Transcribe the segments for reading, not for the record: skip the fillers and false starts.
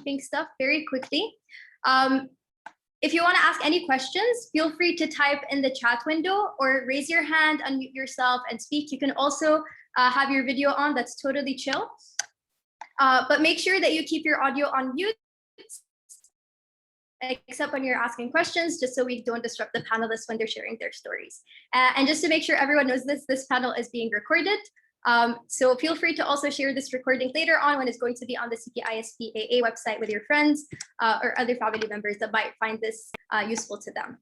housekeeping stuff very quickly. If you want to ask any questions, feel free to type in the chat window or raise your hand, unmute yourself and speak. You can also have your video on, that's totally chill. But make sure that you keep your audio on mute, except when you're asking questions, just so we don't disrupt the panelists when they're sharing their stories. And just to make sure everyone knows this panel is being recorded. So feel free to also share this recording later on when it's going to be on the CPISPAA website with your friends or other family members that might find this useful to them.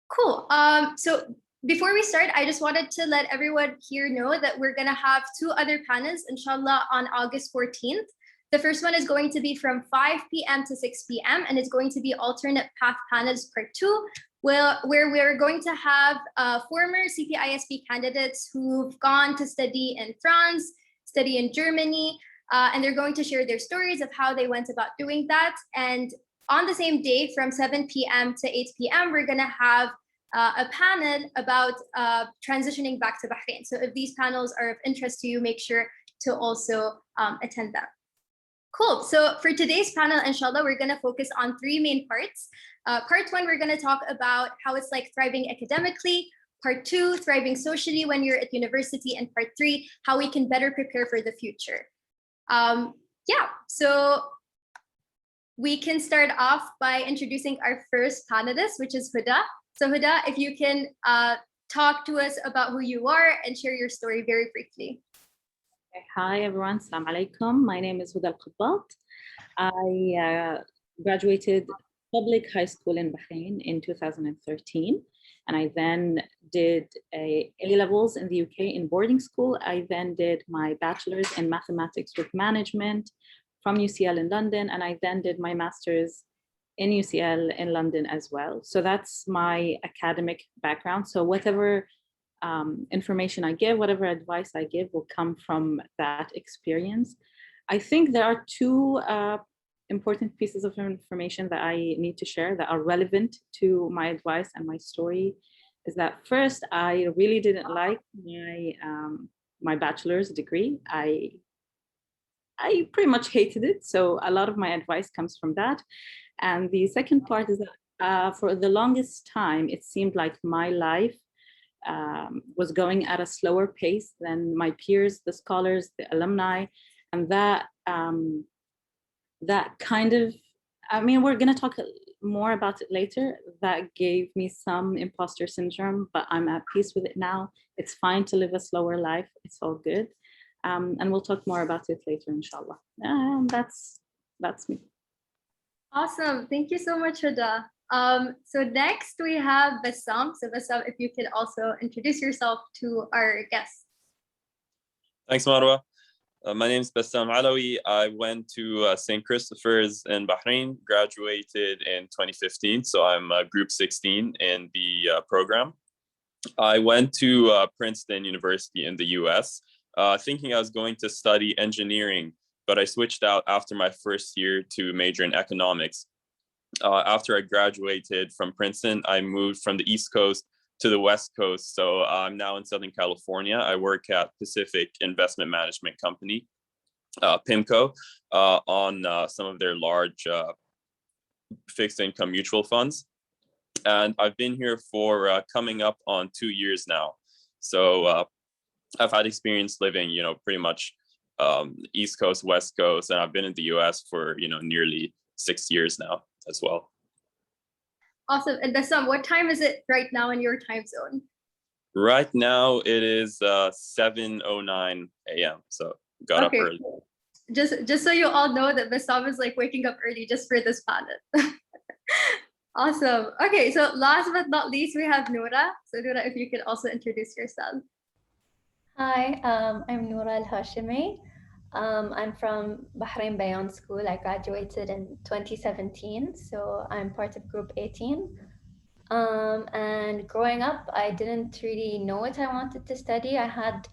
Cool. So before we start, I just wanted to let everyone here know that we're going to have 2 other panels, inshallah, on August 14th. The first one is going to be from 5 p.m. to 6 p.m. and it's going to be alternate path panels part 2, where we're going to have former CPISP candidates who've gone to study in France, study in Germany, and they're going to share their stories of how they went about doing that. And on the same day, from 7 p.m. to 8 p.m., we're going to have a panel about transitioning back to Bahrain. So if these panels are of interest to you, make sure to also attend them. Cool. So for today's panel, inshallah, we're going to focus on 3 main parts. Part 1, we're going to talk about how it's like thriving academically. Part 2, thriving socially when you're at university. And part 3, how we can better prepare for the future. Yeah, so we can start off by introducing our first panelist, which is Huda. So Huda, if you can talk to us about who you are and share your story very briefly. Hi everyone, Assalamu alaikum. My name is Huda Al-Qubbat. I graduated public high school in Bahrain in 2013, and I then did A-levels in the UK in boarding school. I then did my bachelor's in mathematics with management from UCL in London, and I then did my master's in UCL in London as well. So that's my academic background. So whatever information I give, whatever advice I give will come from that experience. I think there are 2 important pieces of information that I need to share that are relevant to my advice and my story. Is that first, I really didn't like my bachelor's degree. I pretty much hated it. So a lot of my advice comes from that. And the second part is that for the longest time, it seemed like my life was going at a slower pace than my peers, the scholars, the alumni, and that kind of, I mean, we're going to talk more about it later. That gave me some imposter syndrome, but I'm at peace with it now. It's fine to live a slower life. It's all good. And we'll talk more about it later, inshallah. That's me. Awesome. Thank you so much, Huda. So next we have Bassam. So Bassam, if you could also introduce yourself to our guests. Thanks, Marwa. My name is Bassam Alawi. I went to St. Christopher's in Bahrain, graduated in 2015. So I'm group 16 in the program. I went to Princeton University in the US, thinking I was going to study engineering, but I switched out after my first year to major in economics. After I graduated from Princeton, I moved from the East Coast to the West Coast. So I'm now in Southern California. I work at Pacific Investment Management Company, PIMCO, on some of their large fixed income mutual funds. And I've been here for coming up on 2 years now. So I've had experience living, pretty much East Coast, West Coast, and I've been in the US for, nearly 6 years now as well. Awesome. And Bassam, what time is it right now in your time zone? Right now it is 7:09 a.m. So got up early. Just so you all know that Bassam is like waking up early just for this panel. Awesome. Okay, so last but not least, we have Noura. So Noura, if you could also introduce yourself. Hi, I'm Noura Al-Hashimi. I'm from Bahrain Bayan School. I graduated in 2017, so I'm part of Group 18. And growing up, I didn't really know what I wanted to study. I had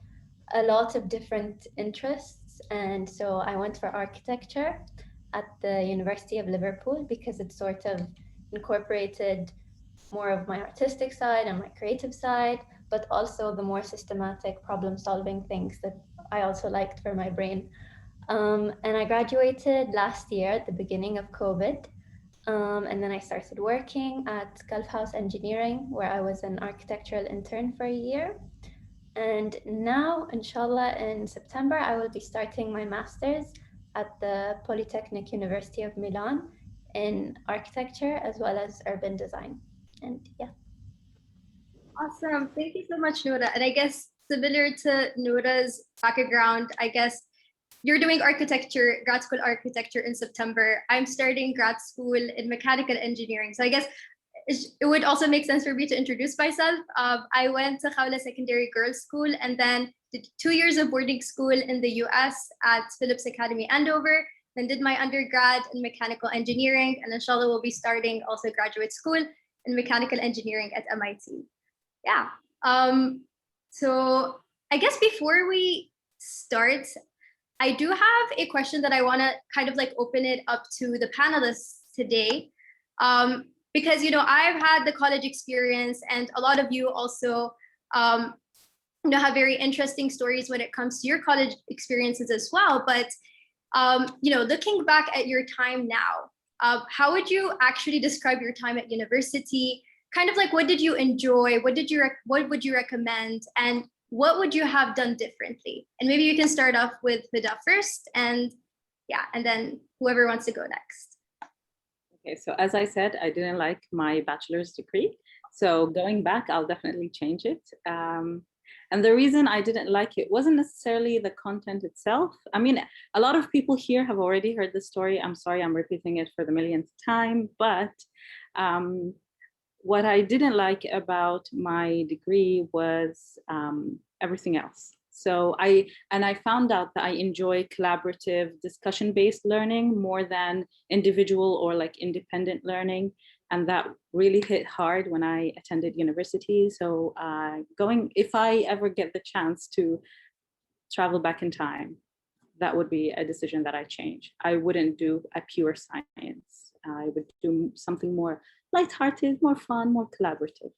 a lot of different interests, and so I went for architecture at the University of Liverpool because it sort of incorporated more of my artistic side and my creative side, but also the more systematic problem-solving things that I also liked for my brain. And I graduated last year at the beginning of COVID. And then I started working at Gulf House Engineering, where I was an architectural intern for a year. And now, inshallah, in September, I will be starting my master's at the Polytechnic University of Milan in architecture as well as urban design. And yeah. Awesome. Thank you so much, Noura. And I guess similar to Noura's background, I guess you're doing architecture, grad school architecture in September. I'm starting grad school in mechanical engineering. So I guess it would also make sense for me to introduce myself. I went to Khawla Secondary Girls School and then did 2 years of boarding school in the US at Phillips Academy Andover, then did my undergrad in mechanical engineering, and inshallah will be starting also graduate school in mechanical engineering at MIT. Yeah. So I guess before we start, I do have a question that I want to kind of like open it up to the panelists today. Because, you know, I've had the college experience and a lot of you also, you know, have very interesting stories when it comes to your college experiences as well. But, you know, looking back at your time now, how would you actually describe your time at university? Kind of like, what did you enjoy? What would you recommend? And what would you have done differently? And maybe you can start off with Huda first, and yeah, and then whoever wants to go next. Okay, so as I said, I didn't like my bachelor's degree. So going back, I'll definitely change it. And the reason I didn't like it wasn't necessarily the content itself. I mean, a lot of people here have already heard the story. I'm sorry, I'm repeating it for the millionth time, but what I didn't like about my degree was everything else. So I found out that I enjoy collaborative discussion-based learning more than individual or like independent learning. And that really hit hard when I attended university. So if I ever get the chance to travel back in time, that would be a decision that I change. I wouldn't do a pure science. I would do something more lighthearted, more fun, more collaborative.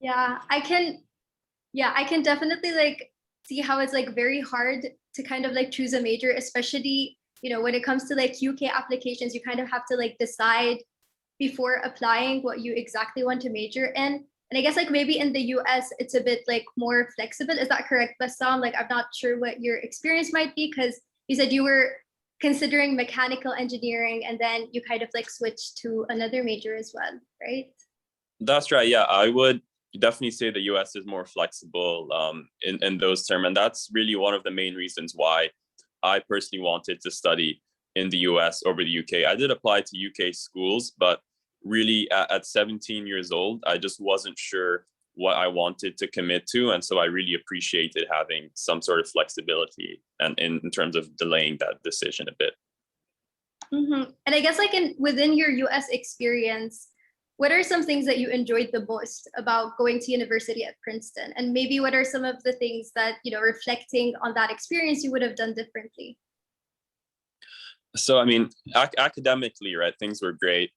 Yeah, I can definitely like see how it's like very hard to kind of like choose a major, especially, you know, when it comes to like UK applications, you kind of have to like decide before applying what you exactly want to major in. And I guess like maybe in the US, it's a bit like more flexible. Is that correct, Bassam? Like, I'm not sure what your experience might be, because you said you were considering mechanical engineering and then you kind of like switched to another major as well, right? That's right. Yeah, I would definitely say the US is more flexible in those terms. And that's really one of the main reasons why I personally wanted to study in the US over the UK. I did apply to UK schools, but really at 17 years old, I just wasn't sure what I wanted to commit to. And so I really appreciated having some sort of flexibility and in terms of delaying that decision a bit. Mm-hmm. And I guess like within your US experience, what are some things that you enjoyed the most about going to university at Princeton? And maybe what are some of the things that, you know, reflecting on that experience, you would have done differently? So, I mean, academically, right, things were great.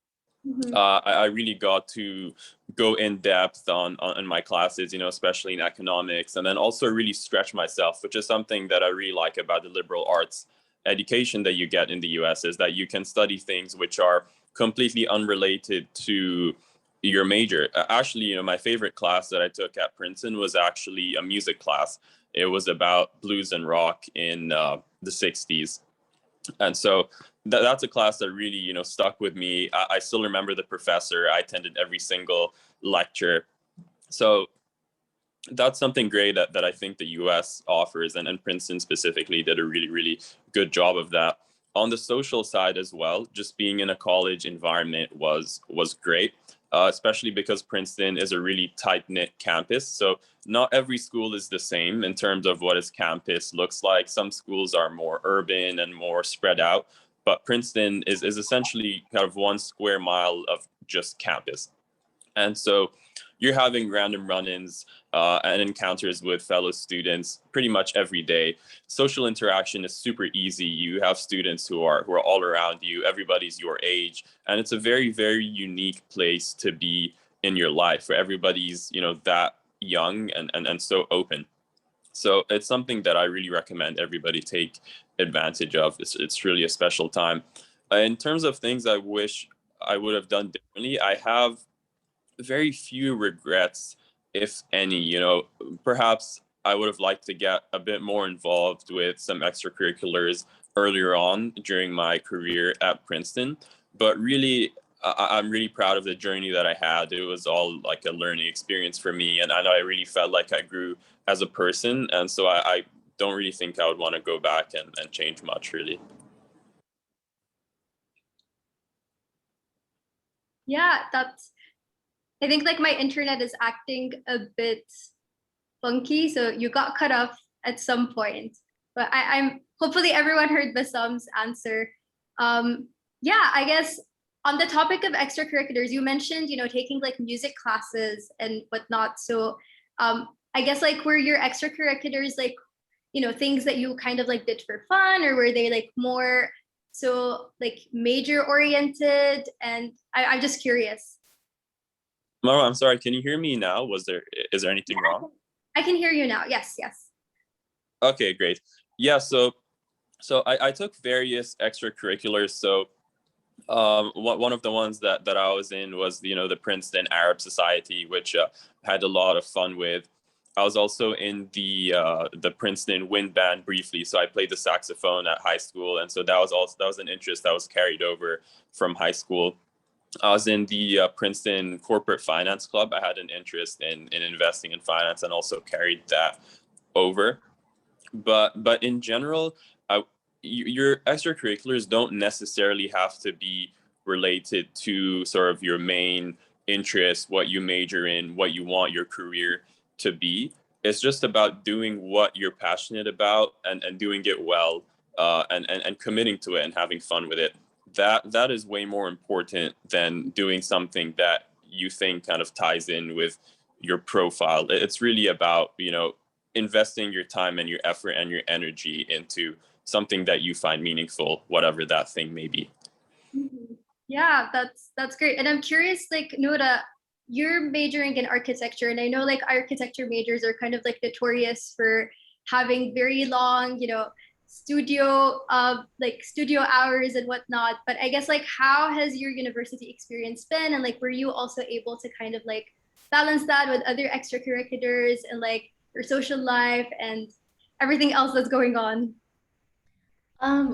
Mm-hmm. I really got to go in depth on my classes, you know, especially in economics, and then also really stretch myself, which is something that I really like about the liberal arts education that you get in the US, is that you can study things which are completely unrelated to your major. Actually, you know, my favorite class that I took at Princeton was actually a music class. It was about blues and rock in the 60s. And so that's a class that really, you know, stuck with me. I still remember the professor. I attended every single lecture. So that's something great that I think the US offers, and Princeton specifically did a really, really good job of that. On the social side as well, just being in a college environment was great, especially because Princeton is a really tight-knit campus. So not every school is the same in terms of what its campus looks like. Some schools are more urban and more spread out, but Princeton is essentially kind of 1 square mile of just campus. And so you're having random run-ins and encounters with fellow students pretty much every day. Social interaction is super easy. You have students who are all around you. Everybody's your age, and it's a very, very unique place to be in your life, where everybody's, you know, that young and so open. So it's something that I really recommend everybody take advantage of. It's really a special time. In terms of things I wish I would have done differently, I have very few regrets, if any. Perhaps I would have liked to get a bit more involved with some extracurriculars earlier on during my career at Princeton. But really, I'm really proud of the journey that I had. It was all like a learning experience for me, and I really felt like I grew as a person. And so I don't really think I would want to go back and change much, really. Yeah, I think like my internet is acting a bit funky, so you got cut off at some point. But I'm hopefully everyone heard Bassam's answer. Yeah, I guess on the topic of extracurriculars, you mentioned, taking like music classes and whatnot. So I guess like were your extracurriculars like, things that you kind of like did for fun, or were they like more so like major oriented? And I'm just curious. Marwa, I'm sorry, can you hear me now? Is there anything wrong? I can hear you now. Yes. Okay, great. Yeah, so I took various extracurriculars. So one of the ones that I was in was the Princeton Arab Society, which I had a lot of fun with. I was also in the Princeton Wind Band briefly, so I played the saxophone at high school, and so that was an interest that was carried over from high school. I was in the Princeton Corporate Finance Club. I had an interest in investing in finance and also carried that over. But in general, your extracurriculars don't necessarily have to be related to sort of your main interest, what you major in, what you want your career to be. It's just about doing what you're passionate about and doing it well, and committing to it and having fun with it. That is way more important than doing something that you think kind of ties in with your profile. It's really about, investing your time and your effort and your energy into something that you find meaningful, whatever that thing may be. Mhm. Yeah, that's great. And I'm curious, like Noura, you're majoring in architecture, and I know like architecture majors are kind of like notorious for having very long, studio hours and whatnot. But I guess like how has your university experience been? And like were you also able to kind of like balance that with other extracurriculars and like your social life and everything else that's going on?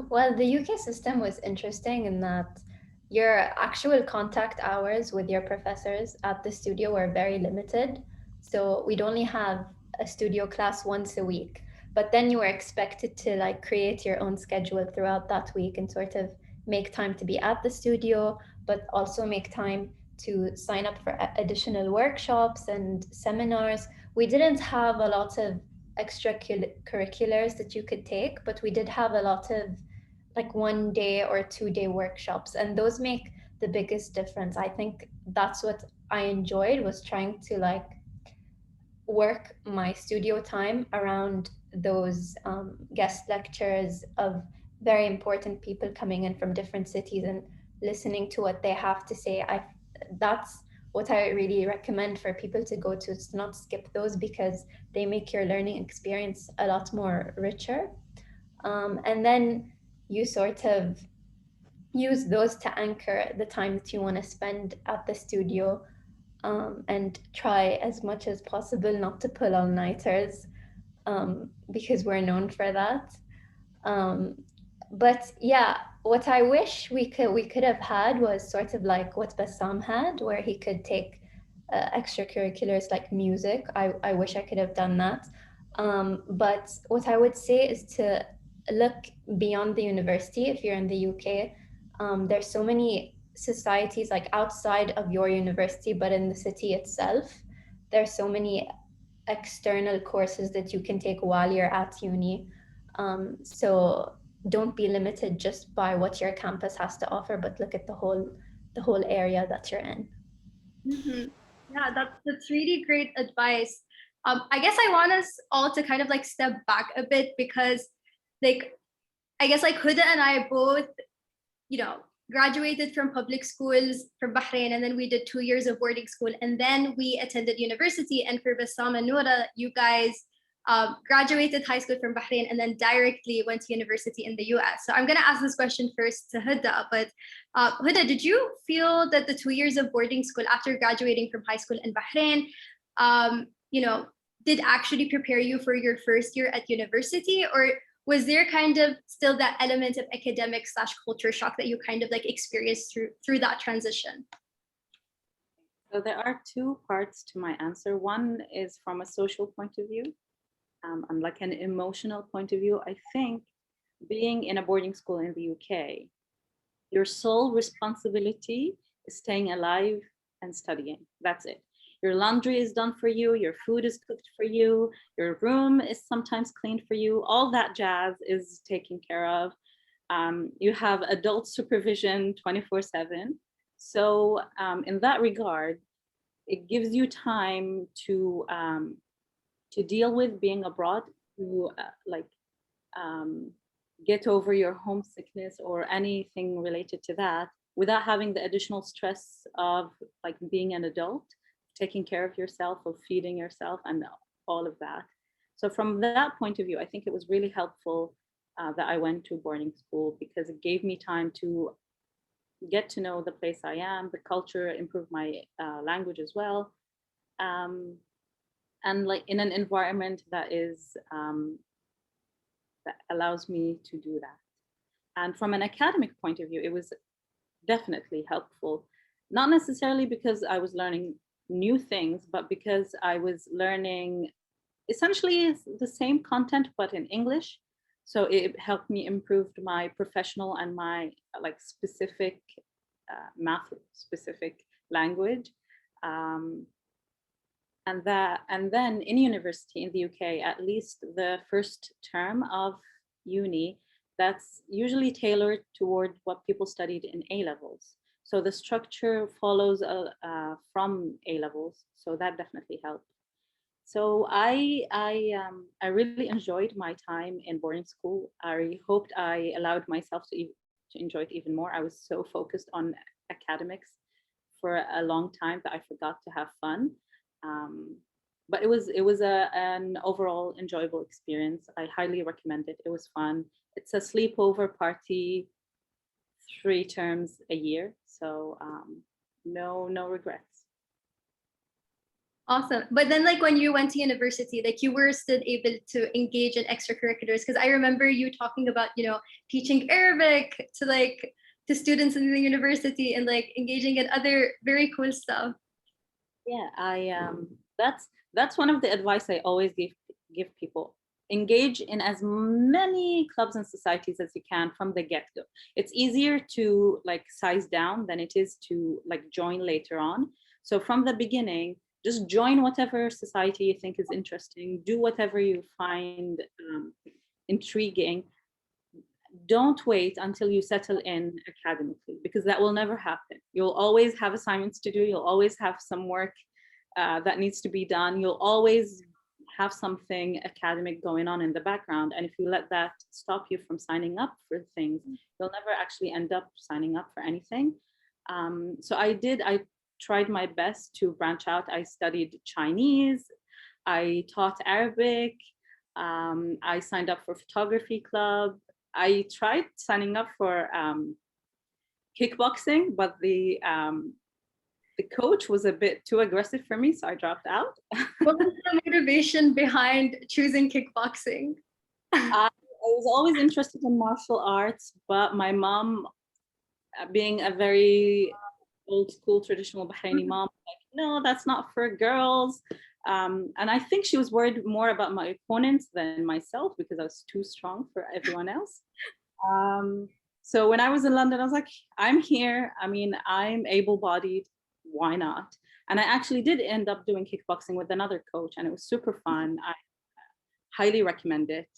Well, the UK system was interesting in that your actual contact hours with your professors at the studio were very limited. So we'd only have a studio class once a week, but then you were expected to like create your own schedule throughout that week and sort of make time to be at the studio, but also make time to sign up for additional workshops and seminars. We didn't have a lot of extracurriculars that you could take, but we did have a lot of like 1 day or 2 day workshops, and those make the biggest difference. I think that's what I enjoyed, was trying to like work my studio time around those guest lectures of very important people coming in from different cities and listening to what they have to say. That's what I really recommend for people to go to, is not skip those, because they make your learning experience a lot more richer. And then you sort of use those to anchor the time that you want to spend at the studio, and try as much as possible not to pull all-nighters, because we're known for that. But yeah, what I wish we could have had was sort of like what Bassam had, where he could take extracurriculars like music. I wish I could have done that. But what I would say is to look beyond the university. If you're in the UK, there's so many societies like outside of your university, but in the city itself, there's so many external courses that you can take while you're at uni. So don't be limited just by what your campus has to offer, but look at the whole area that you're in. Mm-hmm. Yeah, that's really great advice. I guess I want us all to kind of like step back a bit, because like I guess like Huda and I both, graduated from public schools from Bahrain, and then we did 2 years of boarding school, and then we attended university. And for Bassam and Noura, you guys graduated high school from Bahrain and then directly went to university in the US. So I'm going to ask this question first to Huda, but Huda, did you feel that the 2 years of boarding school after graduating from high school in Bahrain, did actually prepare you for your first year at university, or was there kind of still that element of academic / culture shock that you kind of like experienced through that transition? So there are two parts to my answer. One is from a social point of view, and like an emotional point of view. I think being in a boarding school in the UK, your sole responsibility is staying alive and studying. That's it. Your laundry is done for you, your food is cooked for you, your room is sometimes cleaned for you, all that jazz is taken care of. You have adult supervision 24/7. So in that regard, it gives you time to deal with being abroad, to get over your homesickness or anything related to that without having the additional stress of like being an adult, taking care of yourself, of feeding yourself and all of that. So from that point of view, I think it was really helpful that I went to boarding school, because it gave me time to get to know the place I am, the culture, improve my language as well. And like in an environment that is that allows me to do that. And from an academic point of view, it was definitely helpful, not necessarily because I was learning new things, but because I was learning essentially the same content but in English. So it helped me improve my professional and my like specific math specific language. And then in university in the UK, at least the first term of uni, that's usually tailored toward what people studied in A levels. So the structure follows from A levels. So that definitely helped. So I really enjoyed my time in boarding school. I hoped I allowed myself to enjoy it even more. I was so focused on academics for a long time that I forgot to have fun. But it was an overall enjoyable experience. I highly recommend it. It was fun. It's a sleepover party 3 terms a year. So no regrets. Awesome. But then like when you went to university, like you were still able to engage in extracurriculars, because I remember you talking about, teaching Arabic to students in the university and like engaging in other very cool stuff. Yeah, that's one of the advice I always give people. Engage in as many clubs and societies as you can from the get-go. It's easier to like size down than it is to like join later on. So from the beginning, just join whatever society you think is interesting. Do whatever you find intriguing. Don't wait until you settle in academically, because that will never happen. You'll always have assignments to do. You'll always have some work that needs to be done. You'll always have something academic going on in the background. And if you let that stop you from signing up for things, you'll never actually end up signing up for anything. So I tried my best to branch out. I studied Chinese. I taught Arabic. I signed up for photography club. I tried signing up for kickboxing, but the coach was a bit too aggressive for me, so I dropped out. What was the motivation behind choosing kickboxing? I was always interested in martial arts, but my mom, being a very old school traditional Bahraini mom, like, no, that's not for girls. And I think she was worried more about my opponents than myself, because I was too strong for everyone else. So when I was in London, I was like, I'm here. I mean, I'm able-bodied. Why not? And I actually did end up doing kickboxing with another coach, and it was super fun. I highly recommend it.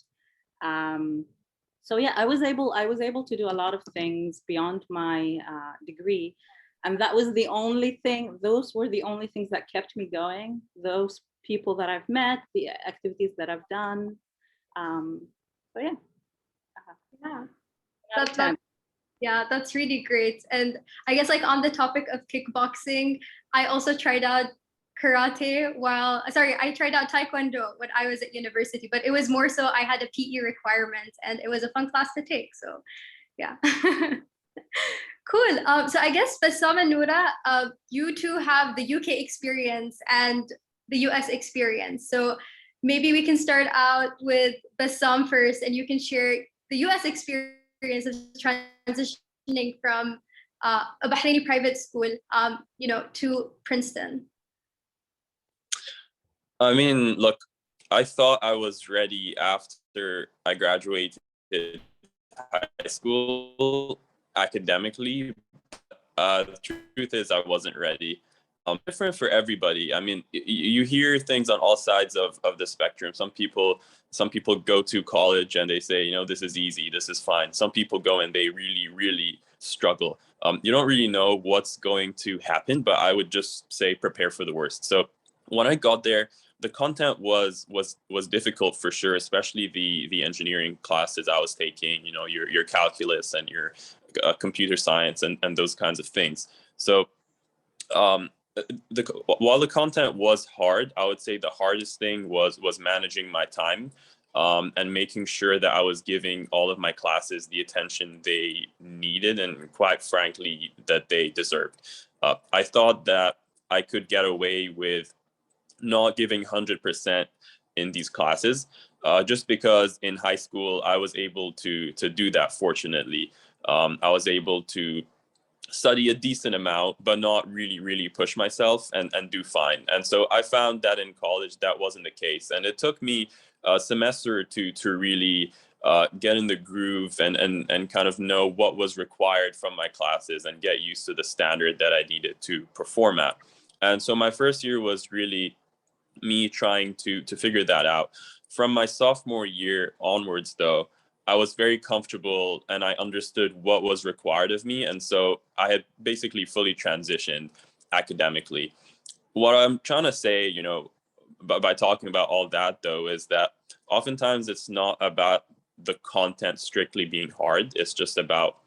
So yeah, I was able to do a lot of things beyond my degree. And that was the only thing, those were the only things that kept me going. Those people that I've met, the activities that I've done. So yeah. Yeah, that's really great. And I guess like on the topic of kickboxing, I also tried out karate I tried out taekwondo when I was at university, but it was more so I had a PE requirement and it was a fun class to take. So yeah. Cool. So I guess Bassam and Noura, you two have the UK experience and the US experience. So maybe we can start out with Bassam first, and you can share the US experience of transitioning from a Bahraini private school, to Princeton. I mean, look, I thought I was ready after I graduated high school academically. The truth is, I wasn't ready. Different for everybody. I mean, you hear things on all sides of the spectrum. Some people go to college and they say, this is easy, this is fine. Some people go and they really, really struggle. You don't really know what's going to happen, but I would just say prepare for the worst. So when I got there, the content was difficult for sure, especially the engineering classes I was taking. Your calculus and your computer science and those kinds of things. So while the content was hard, I would say the hardest thing was managing my time, and making sure that I was giving all of my classes the attention they needed and, quite frankly, that they deserved. I thought that I could get away with not giving 100% in these classes, just because in high school I was able to do that. Fortunately, I was able to study a decent amount, but not really, really push myself and do fine. And so I found that in college that wasn't the case, and it took me a semester or two to really get in the groove and kind of know what was required from my classes and get used to the standard that I needed to perform at. And so my first year was really me trying to figure that out. From my sophomore year onwards, though, I was very comfortable and I understood what was required of me. And so I had basically fully transitioned academically. What I'm trying to say, by talking about all that, though, is that oftentimes it's not about the content strictly being hard. It's just about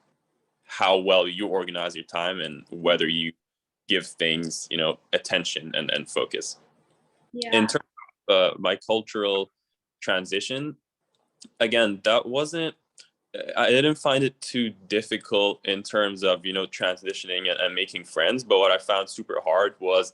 how well you organize your time and whether you give things, attention and focus. Yeah. In terms of my cultural transition, again, I didn't find it too difficult in terms of, transitioning and making friends. But what I found super hard was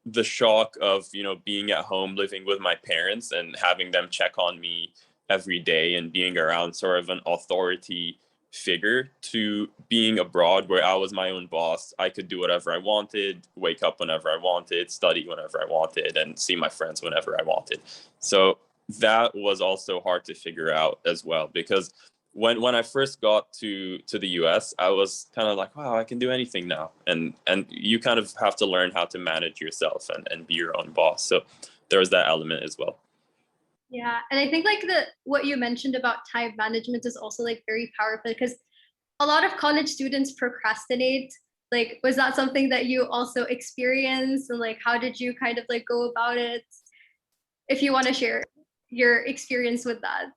the shock of, being at home, living with my parents and having them check on me every day and being around sort of an authority figure, to being abroad where I was my own boss. I could do whatever I wanted, wake up whenever I wanted, study whenever I wanted, and see my friends whenever I wanted. So that was also hard to figure out as well, because when I first got to the US, I was kind of like, wow, I can do anything now. And you kind of have to learn how to manage yourself and be your own boss. So there was that element as well. Yeah, and I think what you mentioned about time management is also very powerful, because a lot of college students procrastinate. Was that something that you also experienced, and how did you kind of go about it? If you want to share your experience with that.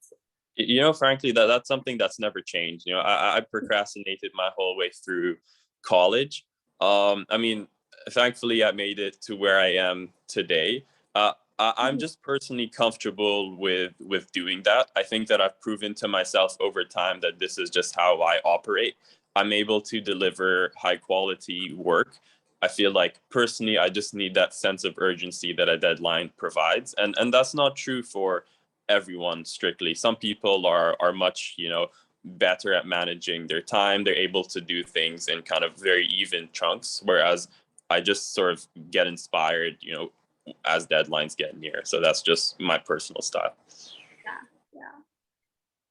Frankly, that's something that's never changed. I procrastinated my whole way through college. I mean, thankfully, I made it to where I am today. I'm just personally comfortable with doing that. I think that I've proven to myself over time that this is just how I operate. I'm able to deliver high quality work. I feel like personally, I just need that sense of urgency that a deadline provides. And that's not true for everyone strictly. Some people are much, better at managing their time. They're able to do things in kind of very even chunks, whereas I just sort of get inspired, as deadlines get near. So that's just my personal style. Yeah.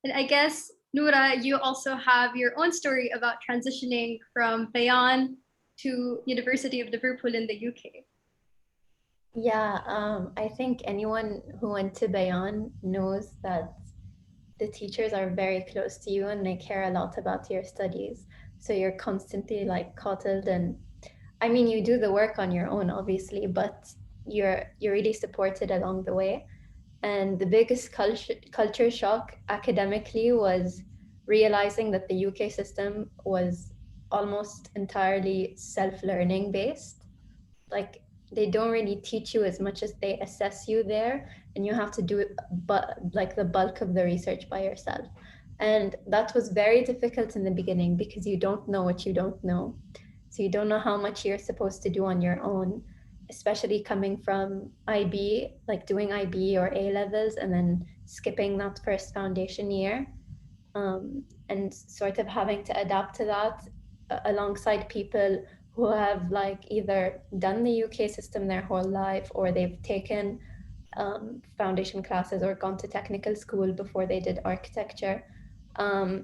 And I guess, Noura, you also have your own story about transitioning from Bayan to University of Liverpool in the UK. Yeah, I think anyone who went to Bayan knows that the teachers are very close to you and they care a lot about your studies. So you're constantly coddled, and I mean, you do the work on your own, obviously, but you're really supported along the way. And the biggest culture shock academically was realizing that the UK system was almost entirely self-learning based. they don't really teach you as much as they assess you there, and you have to do it, but like the bulk of the research by yourself. And that was very difficult in the beginning because you don't know what you don't know. So you don't know how much you're supposed to do on your own, especially coming from IB, like doing IB or A levels and then skipping that first foundation year. And sort of having to adapt to that alongside people who have like either done the UK system their whole life, or they've taken foundation classes or gone to technical school before they did architecture.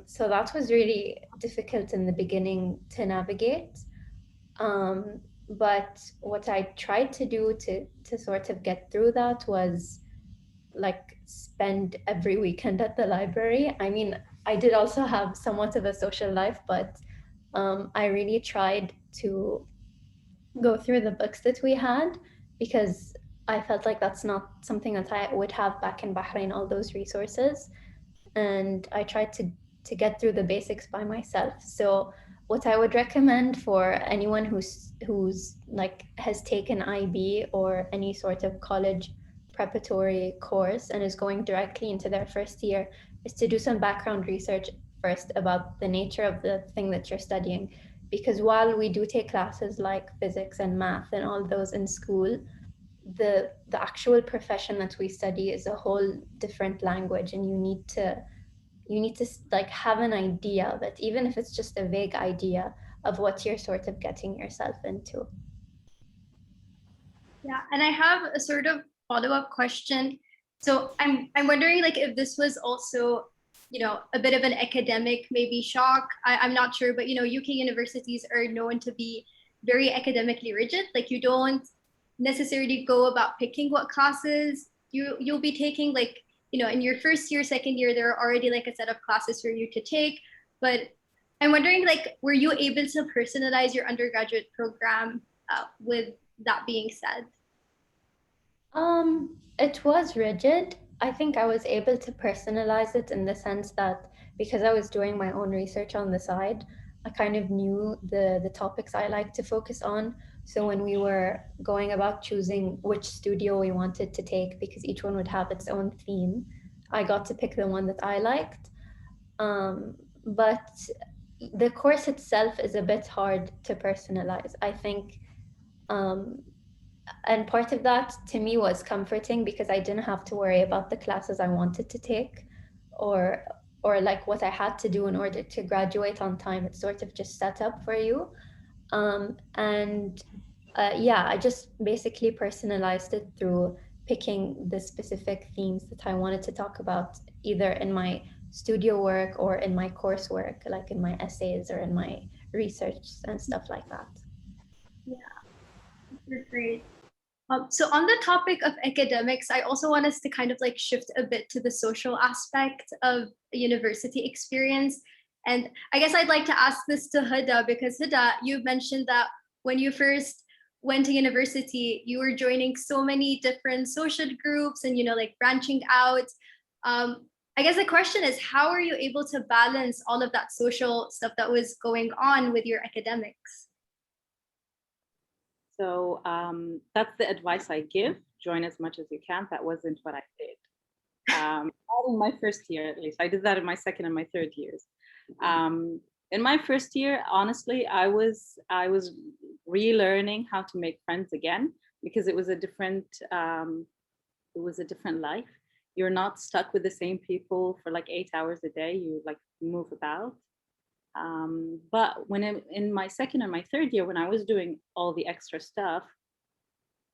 So that was really difficult in the beginning to navigate. But what I tried to do to sort of get through that was like spend every weekend at the library. I mean, I did also have somewhat of a social life, but I really tried to go through the books that we had, because I felt like that's not something that I would have back in Bahrain, all those resources. And I tried to get through the basics by myself. So what I would recommend for anyone who's like has taken IB or any sort of college preparatory course and is going directly into their first year is to do some background research first about the nature of the thing that you're studying. Because while we do take classes like physics and math and all those in school, the actual profession that we study is a whole different language, and you need to like have an idea that, even if it's just a vague idea of what you're sort of getting yourself into. Yeah, and I have a sort of follow-up question. So I'm wondering like if this was also, you know, a bit of an academic maybe shock. I'm not sure, but you know, UK universities are known to be very academically rigid. Like you don't necessarily go about picking what classes you'll be taking. Like, you know, in your first year, second year, there are already like a set of classes for you to take. But I'm wondering, like, were you able to personalize your undergraduate program with that being said? It was rigid. I think I was able to personalize it in the sense that because I was doing my own research on the side, I kind of knew the topics I like to focus on. So when we were going about choosing which studio we wanted to take, because each one would have its own theme, I got to pick the one that I liked. But the course itself is a bit hard to personalize, I think. And part of that to me was comforting because I didn't have to worry about the classes I wanted to take, or like what I had to do in order to graduate on time. It's sort of just set up for you. And yeah, I just basically personalized it through picking the specific themes that I wanted to talk about, either in my studio work or in my coursework, like in my essays or in my research and stuff like that. Yeah, great. So on the topic of academics, I also want us to kind of like shift a bit to the social aspect of a university experience. And I guess I'd like to ask this to Huda, because Huda, you mentioned that when you first went to university, you were joining so many different social groups and, you know, like branching out. I guess the question is, how are you able to balance all of that social stuff that was going on with your academics? So that's the advice I give. Join as much as you can. That wasn't what I did. Not in my first year, at least. I did that in my second and my third years. In my first year, honestly, I was relearning how to make friends again, because it was a different life. You're not stuck with the same people for like 8 hours a day. You like move about. But when in my second and my third year, when I was doing all the extra stuff,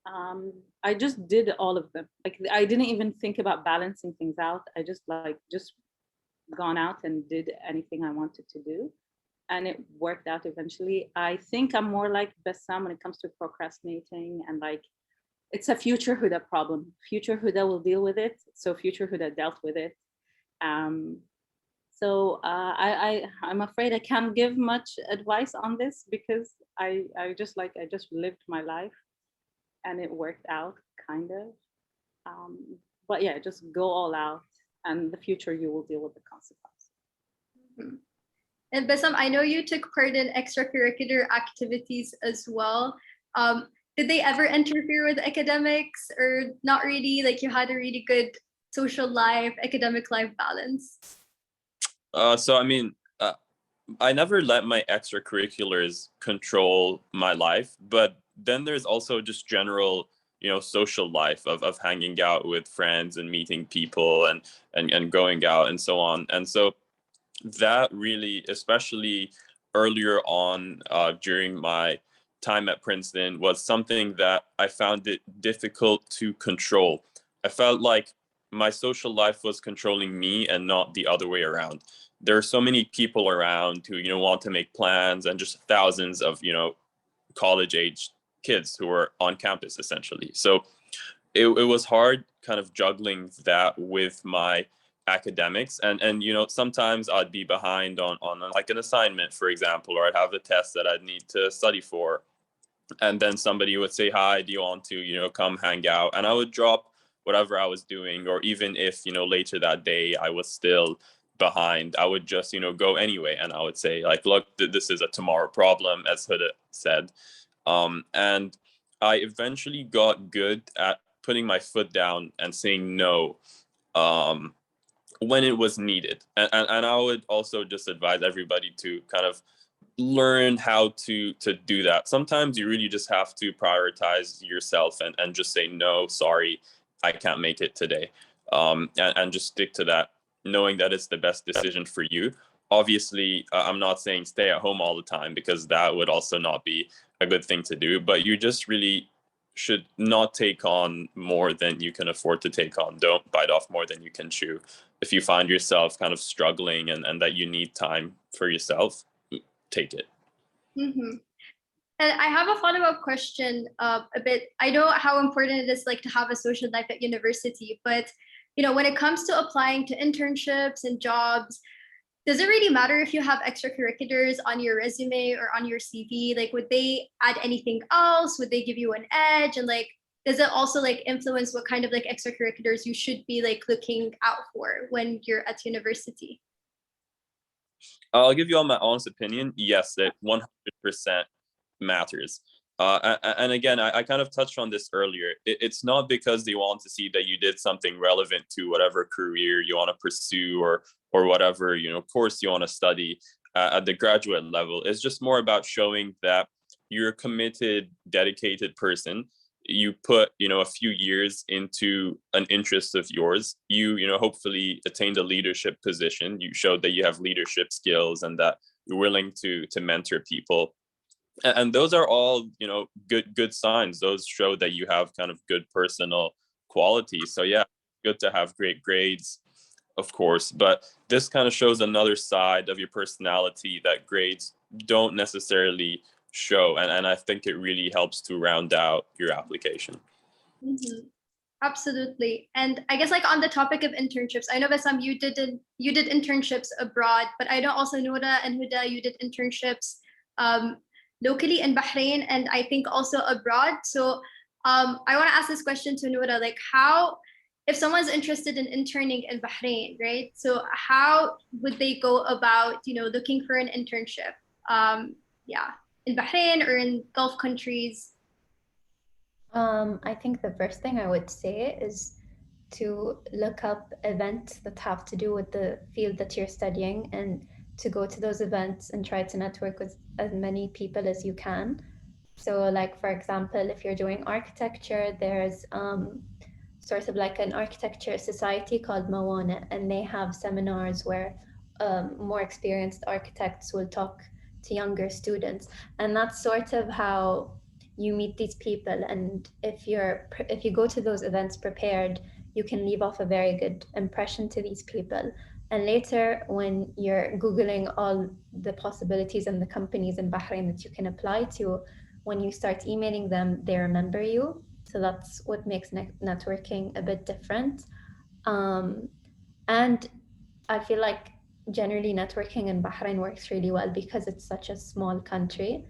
I just did all of them. Like I didn't even think about balancing things out. I just gone out and did anything I wanted to do, and it worked out eventually. I think I'm more like Bassam when it comes to procrastinating, and like it's a future Huda problem. Future Huda will deal with it. So future Huda dealt with it. So I'm afraid I can't give much advice on this, because I just lived my life and it worked out kind of. But yeah, just go all out, and the future you will deal with the consequences. Mm-hmm. And Bassam, I know you took part in extracurricular activities as well. did they ever interfere with academics, or not really? Like you had a really good social life, academic life balance? So I mean, I never let my extracurriculars control my life, but then there's also just general, social life of hanging out with friends and meeting people and going out and so on. And so that really, especially earlier on during my time at Princeton, was something that I found it difficult to control. I felt like my social life was controlling me and not the other way around. There are so many people around who, want to make plans, and just thousands of, college age kids who are on campus essentially. So it was hard kind of juggling that with my academics, and sometimes I'd be behind on like an assignment, for example, or I'd have a test that I'd need to study for, and then somebody would say, hi, do you want to come hang out, and I would drop whatever I was doing, or even if later that day I was still behind, I would just go anyway, and I would say like, look, this is a tomorrow problem, as Huda said. And I eventually got good at putting my foot down and saying no when it was needed. And I would also just advise everybody to kind of learn how to do that. Sometimes you really just have to prioritize yourself and just say, no, sorry, I can't make it today. And just stick to that, knowing that it's the best decision for you. Obviously, I'm not saying stay at home all the time, because that would also not be a good thing to do, but you just really should not take on more than you can afford to take on. Don't bite off more than you can chew. If you find yourself kind of struggling and that you need time for yourself, take it. Mm-hmm. And I have a follow-up question. A bit, I know how important it is like to have a social life at university, but when it comes to applying to internships and jobs, does it really matter if you have extracurriculars on your resume or on your CV? Like, would they add anything else? Would they give you an edge? And like, does it also like influence what kind of like extracurriculars you should be like looking out for when you're at university? I'll give you all my honest opinion. Yes, it 100% matters. And again, I kind of touched on this earlier. It's not because they want to see that you did something relevant to whatever career you want to pursue, or whatever course you want to study at the graduate level. It's just more about showing that you're a committed, dedicated person. You put a few years into an interest of yours. You hopefully attained a leadership position. You showed that you have leadership skills and that you're willing to mentor people, and those are all good signs. Those show that you have kind of good personal qualities. So yeah, good to have great grades, of course, but this kind of shows another side of your personality that grades don't necessarily show, and I think it really helps to round out your application. Mm-hmm. Absolutely. And I guess like on the topic of internships, I know Bassam, you did internships abroad, but I know also Noura and Huda, you did internships locally in Bahrain, and I think also abroad. So I want to ask this question to Noura, like how, if someone's interested in interning in Bahrain, right? So how would they go about, looking for an internship? Yeah, in Bahrain or in Gulf countries? I think the first thing I would say is to look up events that have to do with the field that you're studying, and to go to those events and try to network with as many people as you can. So like, for example, if you're doing architecture, there's sort of like an architecture society called Mawana, and they have seminars where more experienced architects will talk to younger students, and that's sort of how you meet these people. And if you go to those events prepared, you can leave off a very good impression to these people. And later, when you're Googling all the possibilities and the companies in Bahrain that you can apply to, when you start emailing them, they remember you. So that's what makes networking a bit different. And I feel like generally networking in Bahrain works really well because it's such a small country.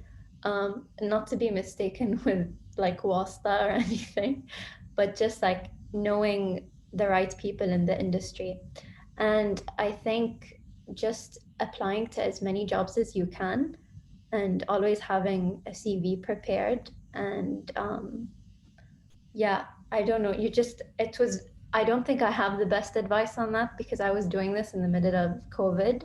Not to be mistaken with like wasta or anything, but just like knowing the right people in the industry. And I think just applying to as many jobs as you can and always having a CV prepared And yeah, I don't know. I don't think I have the best advice on that because I was doing this in the middle of COVID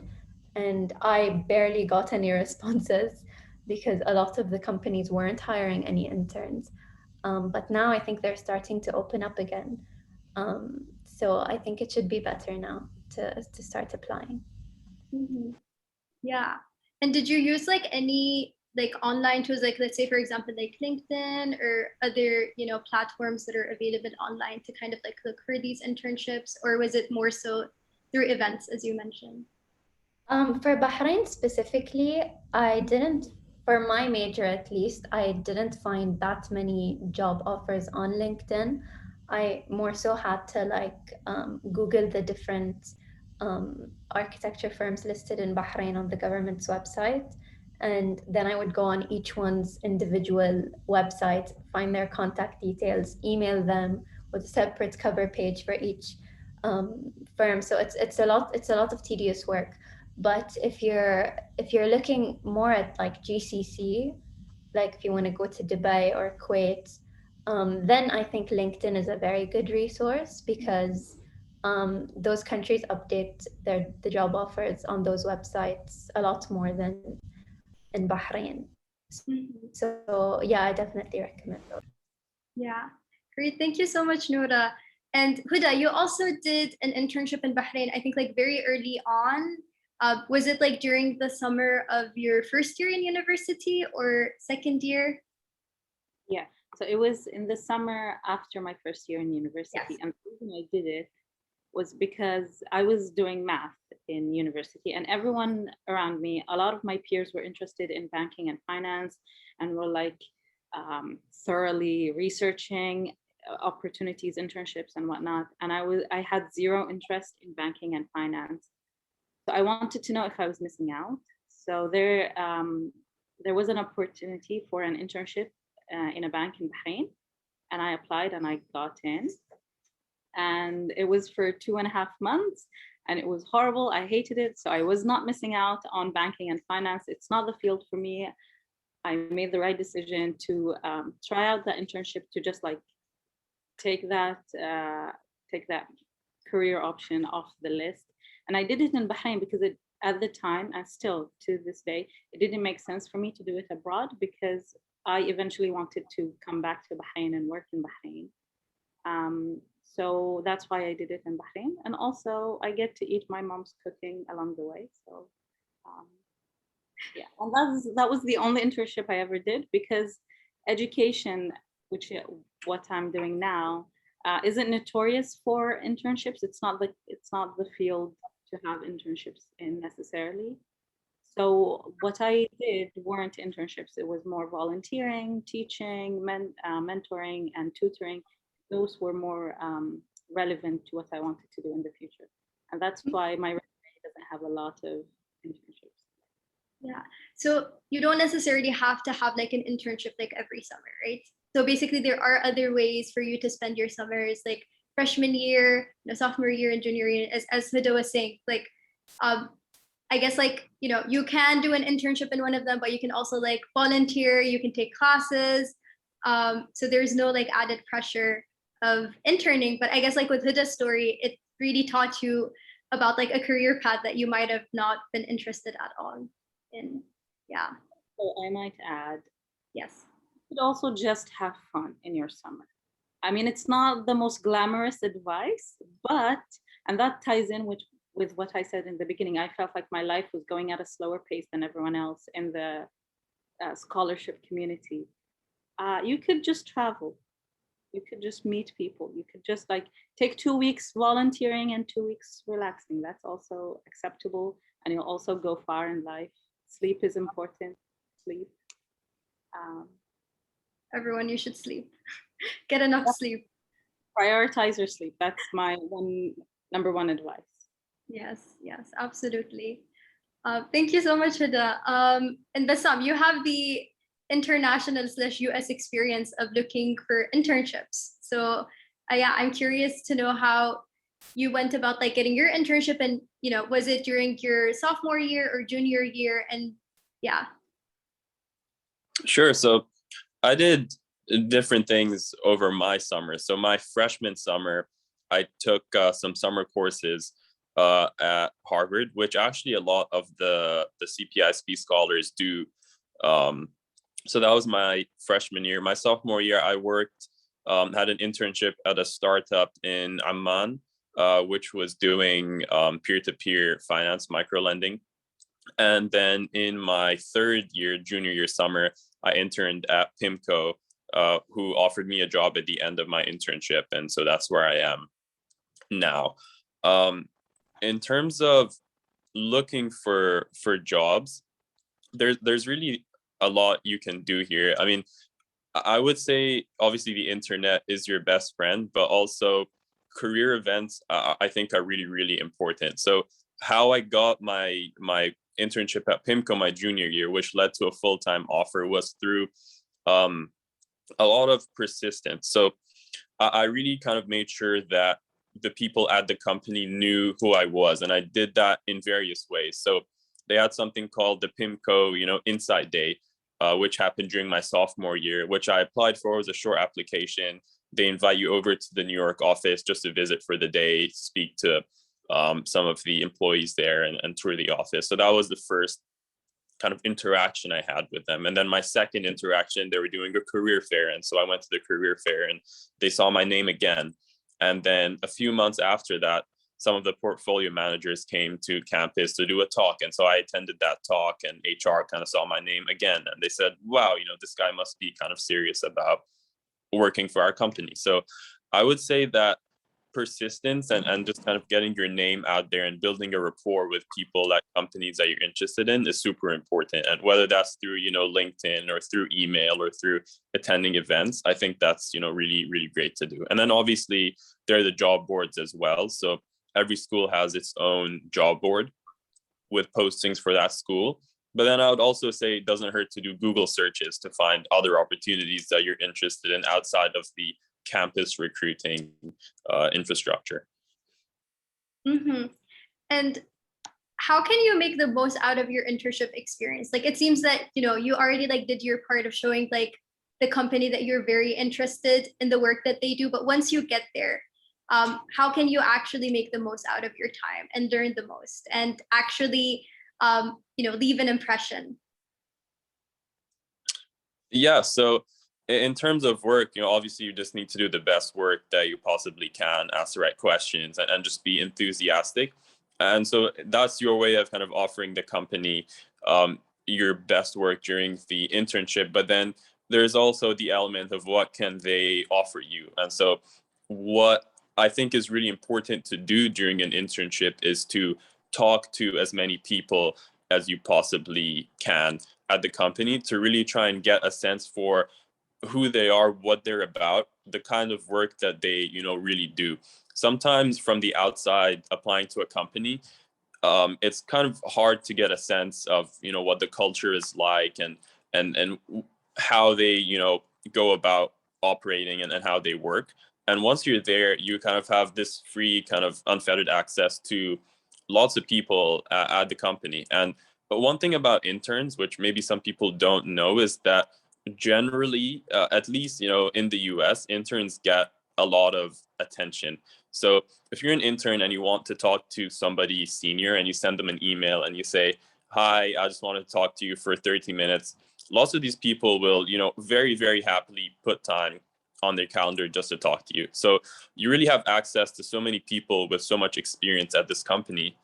and I barely got any responses because a lot of the companies weren't hiring any interns. But now I think they're starting to open up again. So I think it should be better now to start applying. Yeah. And did you use like any like online tools, like let's say for example like LinkedIn or other platforms that are available online to kind of like look for these internships, or was it more so through events as you mentioned? For Bahrain specifically, for my major at least, I didn't find that many job offers on LinkedIn. I more so had to Google the different architecture firms listed in Bahrain on the government's website. And then I would go on each one's individual website, find their contact details, email them with a separate cover page for each firm. So it's a lot of tedious work. But if you're looking more at like GCC, like if you want to go to Dubai or Kuwait, then I think LinkedIn is a very good resource because those countries update the job offers on those websites a lot more than in Bahrain. So yeah, I definitely recommend those. Yeah, great. Thank you so much, Noura. And Huda, you also did an internship in Bahrain, I think like very early on. Was it like during the summer of your first year in university or second year? Yeah, so it was in the summer after my first year in university. Yes. And the reason I did it was because I was doing math in university and everyone around me, a lot of my peers were interested in banking and finance and were like thoroughly researching opportunities, internships and whatnot. And I had zero interest in banking and finance. So I wanted to know if I was missing out. So there was an opportunity for an internship in a bank in Bahrain, and I applied and I got in. And it was for 2.5 months, and it was horrible. I hated it. So I was not missing out on banking and finance. It's not the field for me. I made the right decision to try out that internship to just like take that career option off the list. And I did it in Bahrain because at the time, and still to this day, it didn't make sense for me to do it abroad because I eventually wanted to come back to Bahrain and work in Bahrain. So that's why I did it in Bahrain. And also I get to eat my mom's cooking along the way. So yeah, and that was the only internship I ever did because education, which what I'm doing now, isn't notorious for internships. It's not the field to have internships in necessarily. So what I did weren't internships. It was more volunteering, teaching, mentoring, and tutoring. Those were more relevant to what I wanted to do in the future. And that's why my resume doesn't have a lot of internships. Yeah. So you don't necessarily have to have like an internship like every summer, right? So basically there are other ways for you to spend your summers, like freshman year, sophomore year and junior year, as Huda was saying, like I guess like, you can do an internship in one of them, but you can also like volunteer, you can take classes. So there's no like added pressure of interning. But I guess like with Huda's story, it really taught you about like a career path that you might have not been interested at all in. Yeah. So I might add, yes, you could also just have fun in your summer. I mean, it's not the most glamorous advice, and that ties in with what I said in the beginning. I felt like my life was going at a slower pace than everyone else in the scholarship community. You could just travel. You could just meet people. You could just like take 2 weeks volunteering and 2 weeks relaxing. That's also acceptable. And you'll also go far in life. Sleep is important. Sleep. Everyone, you should sleep. Get enough sleep. Prioritize your sleep. That's my number one advice. Yes, absolutely. Thank you so much, Huda. And Bassam, you have the international/US experience of looking for internships. So yeah, I'm curious to know how you went about like getting your internship, and was it during your sophomore year or junior year? And yeah. Sure. So I did different things over my summer. So my freshman summer, I took some summer courses at Harvard, which actually a lot of the CPISP scholars do. Um, so that was my freshman year. My sophomore year, I worked, had an internship at a startup in Amman, which was doing peer-to-peer finance, micro lending. And then in my third year, junior year summer, I interned at PIMCO, who offered me a job at the end of my internship. And so that's where I am now. In terms of looking for jobs, there's really a lot you can do here. I mean, I would say obviously the internet is your best friend, but also career events I think are really, really important. So how I got my internship at PIMCO my junior year, which led to a full-time offer, was through um, a lot of persistence. So I really kind of made sure that the people at the company knew who I was, and I did that in various ways. So they had something called the PIMCO, Inside Day, which happened during my sophomore year, which I applied for. It was a short application. They invite you over to the New York office just to visit for the day, speak to some of the employees there, and tour the office. So that was the first kind of interaction I had with them. And then my second interaction, they were doing a career fair. And so I went to the career fair and they saw my name again. And then a few months after that, some of the portfolio managers came to campus to do a talk. And so I attended that talk, and HR kind of saw my name again. And they said, wow, this guy must be kind of serious about working for our company. So I would say that persistence and just kind of getting your name out there and building a rapport with people at companies that you're interested in is super important. And whether that's through, LinkedIn or through email or through attending events, I think that's, really, really great to do. And then obviously there are the job boards as well. So every school has its own job board with postings for that school. But then I would also say it doesn't hurt to do Google searches to find other opportunities that you're interested in outside of the campus recruiting infrastructure. Mm-hmm. And how can you make the most out of your internship experience? Like, it seems that, you already did your part of showing the company that you're very interested in the work that they do. But once you get there, how can you actually make the most out of your time and learn the most and actually, leave an impression? Yeah, so in terms of work, obviously you just need to do the best work that you possibly can, ask the right questions, and just be enthusiastic. And so that's your way of kind of offering the company your best work during the internship. But then there's also the element of what can they offer you. And so what I think is really important to do during an internship is to talk to as many people as you possibly can at the company to really try and get a sense for who they are, what they're about, the kind of work that they, really do. Sometimes from the outside, applying to a company, it's kind of hard to get a sense of, what the culture is like and how they, go about operating and how they work. And once you're there, you kind of have this free kind of unfettered access to lots of people at the company. But one thing about interns, which maybe some people don't know, is that generally, at least, in the US, interns get a lot of attention. So if you're an intern and you want to talk to somebody senior and you send them an email and you say, hi, I just wanted to talk to you for 30 minutes, lots of these people will, very, very happily put time on their calendar just to talk to you. So you really have access to so many people with so much experience at this company.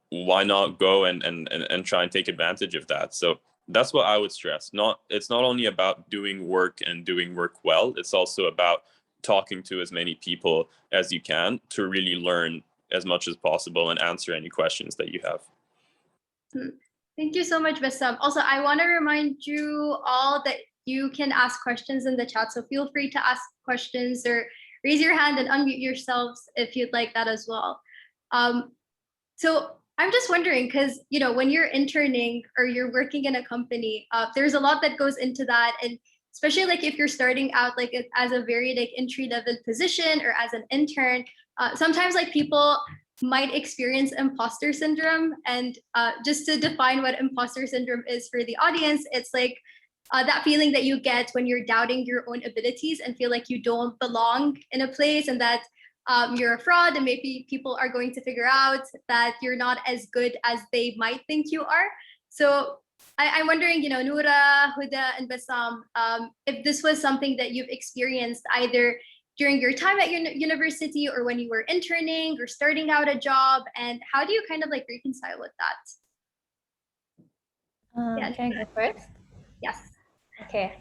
Why not go and try and take advantage of that? So that's what I would stress. It's not only about doing work and doing work well, it's also about talking to as many people as you can to really learn as much as possible and answer any questions that you have. Thank you so much, Bassam. Also, I want to remind you all that you can ask questions in the chat. So feel free to ask questions or raise your hand and unmute yourselves if you'd like that as well. So I'm just wondering, because, when you're interning or you're working in a company, there's a lot that goes into that. And especially if you're starting out as a very entry level position or as an intern, sometimes people might experience imposter syndrome. And just to define what imposter syndrome is for the audience, it's that feeling that you get when you're doubting your own abilities and feel like you don't belong in a place, and that you're a fraud, and maybe people are going to figure out that you're not as good as they might think you are. So I'm wondering, Noura, Huda, and Bassam, if this was something that you've experienced either during your time at university or when you were interning or starting out a job, and how do you kind of like reconcile with that? Can I go first? Yes. Okay.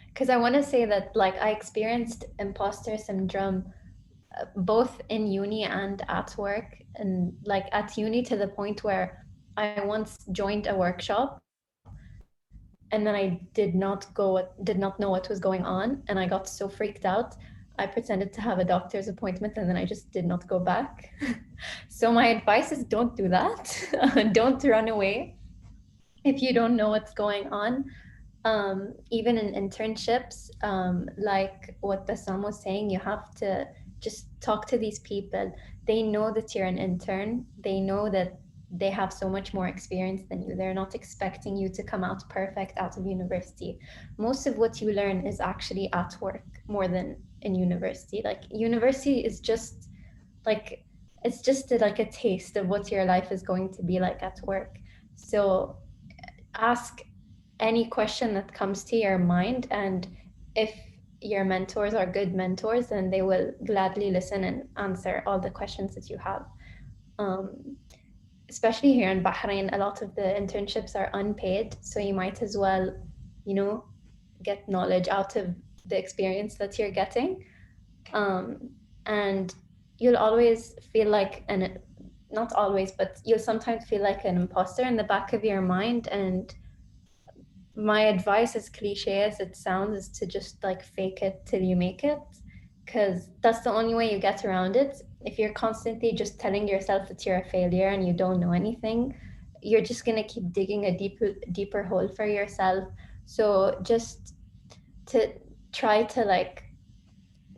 Because I want to say that like I experienced imposter syndrome both in uni and at work, and like at uni to the point where I once joined a workshop and then I did not know what was going on, and I got so freaked out I pretended to have a doctor's appointment and then I just did not go back. So my advice is don't do that. Don't run away if you don't know what's going on. Even in internships, like what Bassam was saying, you have to just talk to these people. They know that you're an intern. They know that they have so much more experience than you. They're not expecting you to come out perfect out of university. Most of what you learn is actually at work more than in university. Like university is just like, it's just like a taste of what your life is going to be like at work. So ask any question that comes to your mind, and if your mentors are good mentors, then they will gladly listen and answer all the questions that you have. Especially here in Bahrain, a lot of the internships are unpaid, so you might as well, get knowledge out of the experience that you're getting. And you'll always feel like not always, but you'll sometimes feel like an imposter in the back of your mind. And my advice, as cliche as it sounds, is to just like fake it till you make it, because that's the only way you get around it. If you're constantly just telling yourself that you're a failure and you don't know anything, you're just going to keep digging a deeper hole for yourself. So just to try to like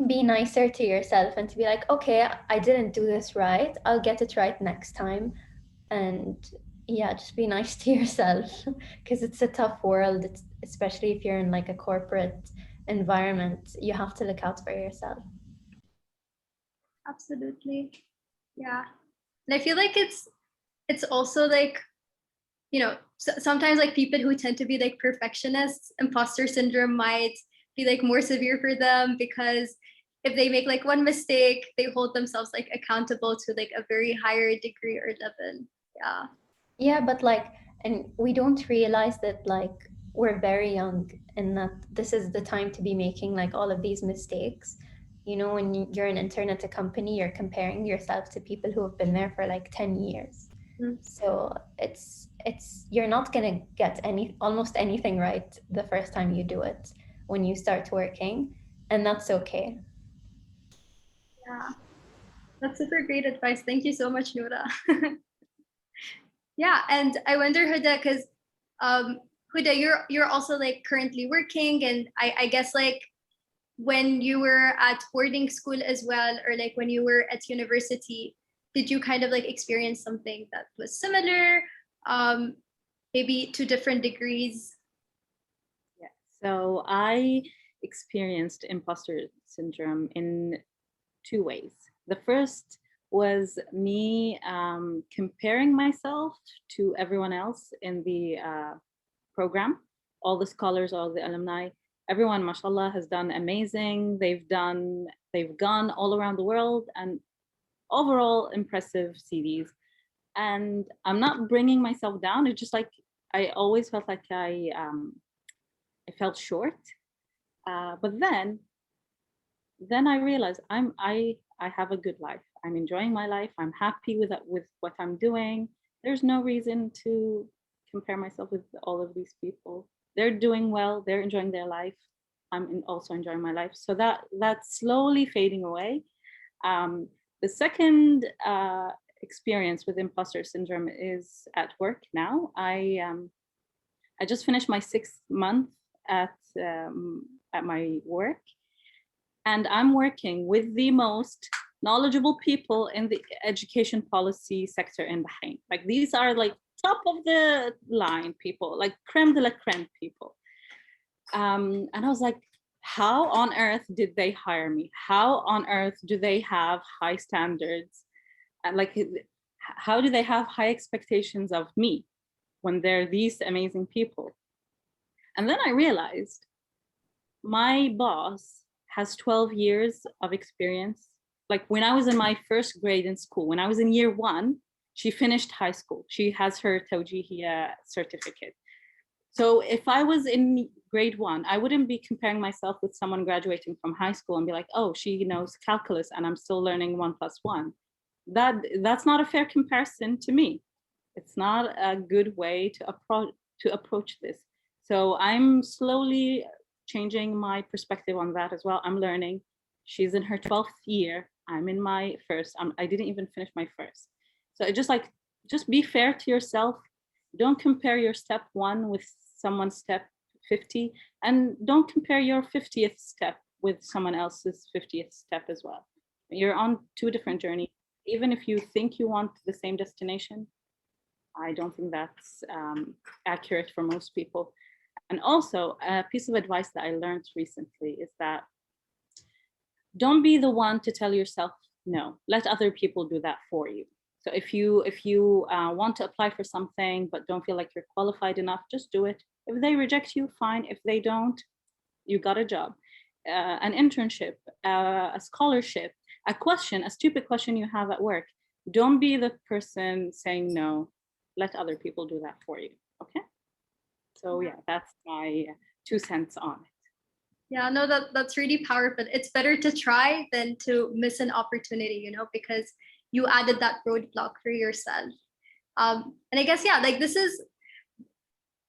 be nicer to yourself and to be like, okay, I didn't do this right, I'll get it right next time. And yeah, just be nice to yourself, because it's a tough world. Especially if you're in like a corporate environment, you have to look out for yourself. Absolutely. Yeah. And I feel like it's also like, sometimes like people who tend to be like perfectionists, imposter syndrome might be like more severe for them, because if they make like one mistake, they hold themselves like accountable to like a very higher degree or level. Yeah. Yeah, but like, and we don't realize that like we're very young and that this is the time to be making like all of these mistakes. When you're an intern at a company, you're comparing yourself to people who have been there for like 10 years. Mm-hmm. So it's you're not gonna get almost anything right the first time you do it when you start working, and that's okay. Yeah, that's super great advice. Thank you so much, Noura. Yeah, and I wonder, Huda, because Huda, you're also like currently working, and I guess like when you were at boarding school as well, or like when you were at university, did you kind of like experience something that was similar, maybe to different degrees? Yeah, so I experienced imposter syndrome in two ways. The first was me comparing myself to everyone else in the program, all the scholars, all the alumni. Everyone, mashallah, has done amazing. They've gone all around the world, and overall impressive CVs. And I'm not bringing myself down. It's just like I always felt like I felt short. But then I realized I have a good life. I'm enjoying my life. I'm happy with what I'm doing. There's no reason to compare myself with all of these people. They're doing well. They're enjoying their life. I'm also enjoying my life. So that's slowly fading away. The second experience with imposter syndrome is at work now. I just finished my 6th month at my work. And I'm working with the most knowledgeable people in the education policy sector in Bahrain. Like these are like top of the line people, like creme de la creme people. And I was like, how on earth did they hire me? How on earth do they have high standards? And like, how do they have high expectations of me when they're these amazing people? And then I realized my boss has 12 years of experience. Like when I was in my first grade in school, when I was in year 1, she finished high school. She has her Tawjihiya certificate. So if I was in grade 1, I wouldn't be comparing myself with someone graduating from high school and be like, oh, she knows calculus and I'm still learning 1 + 1. That's not a fair comparison to me. It's not a good way to approach this. So I'm slowly changing my perspective on that as well. I'm learning. She's in her 12th year. I'm in my first. I didn't even finish my first. So it just be fair to yourself. Don't compare your step 1 with someone's step 50, and don't compare your 50th step with someone else's 50th step as well. You're on 2 different journeys. Even if you think you want the same destination, I don't think that's accurate for most people. And also, a piece of advice that I learned recently is that don't be the one to tell yourself no. Let other people do that for you. So if you want to apply for something but don't feel like you're qualified enough, just do it. If they reject you, fine. If they don't, you got a job, an internship, a scholarship, a stupid question you have at work. Don't be the person saying no. Let other people do that for you. Okay. So yeah, that's my 2 cents on it. Yeah, no, that's really powerful. It's better to try than to miss an opportunity, because you added that roadblock for yourself. And I guess, yeah, like this is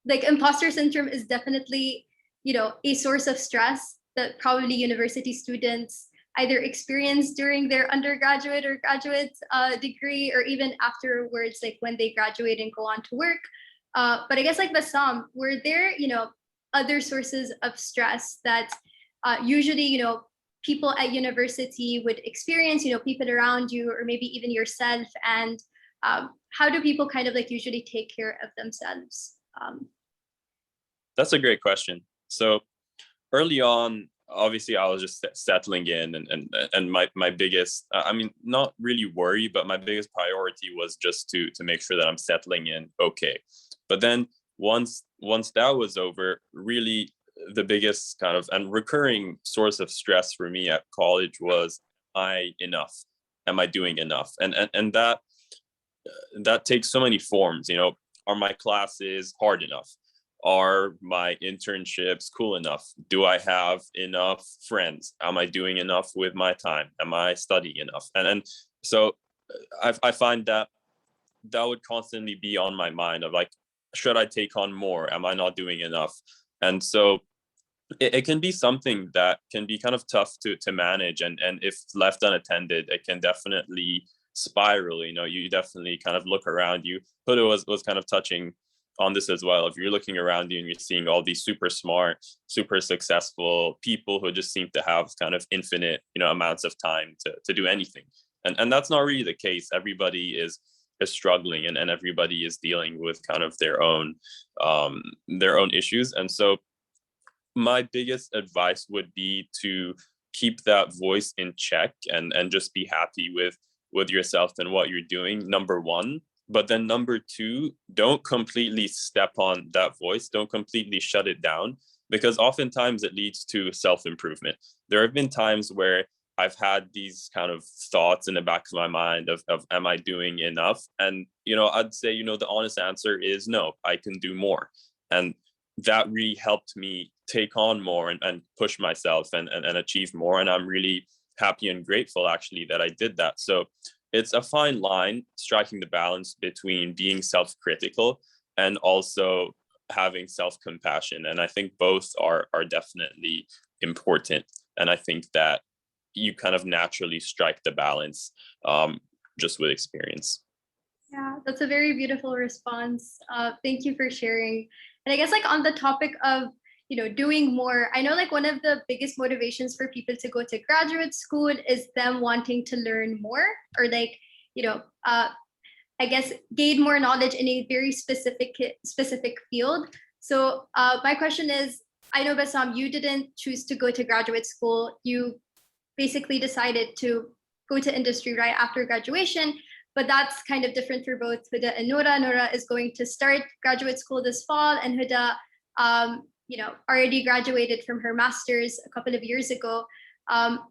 like imposter syndrome is definitely, a source of stress that probably university students either experience during their undergraduate or graduate degree, or even afterwards, like when they graduate and go on to work. But I guess like Bassam, were there, other sources of stress that usually, people at university would experience, people around you, or maybe even yourself, and how do people kind of like usually take care of themselves? That's a great question. So early on, obviously I was just settling in, and my biggest, not really worry, but my biggest priority was just to make sure that I'm settling in okay. But then once that was over, really the biggest kind of and recurring source of stress for me at college was, am I doing enough? And that takes so many forms. Are my classes hard enough? Are my internships cool enough? Do I have enough friends? Am I doing enough with my time? Am I studying enough? And so I find that would constantly be on my mind of like, should I take on more? Am I not doing enough? And so it can be something that can be kind of tough to manage. And if left unattended, it can definitely spiral. You definitely kind of look around you. Huda was kind of touching on this as well. If you're looking around you and you're seeing all these super smart, super successful people who just seem to have kind of infinite, amounts of time to do anything. And that's not really the case. Everybody is struggling, and everybody is dealing with kind of their own issues. And so my biggest advice would be to keep that voice in check and just be happy with yourself and what you're doing, number one. But then number two, don't completely step on that voice. Don't completely shut it down, because oftentimes it leads to self-improvement. There have been times where I've had these kind of thoughts in the back of my mind of am I doing enough? And, I'd say, the honest answer is no, I can do more. And that really helped me take on more and push myself and achieve more. And I'm really happy and grateful actually that I did that. So it's a fine line, striking the balance between being self-critical and also having self-compassion. And I think both are definitely important. And I think that you kind of naturally strike the balance just with experience. Yeah, that's a very beautiful response. Thank you for sharing. And I guess like on the topic of, doing more, I know like one of the biggest motivations for people to go to graduate school is them wanting to learn more, or like, I guess gain more knowledge in a very specific field. So my question is, I know, Bassam, you didn't choose to go to graduate school. You basically decided to go to industry right after graduation, but that's kind of different for both Huda and Noura. Noura is going to start graduate school this fall, and Huda, already graduated from her master's a couple of years ago.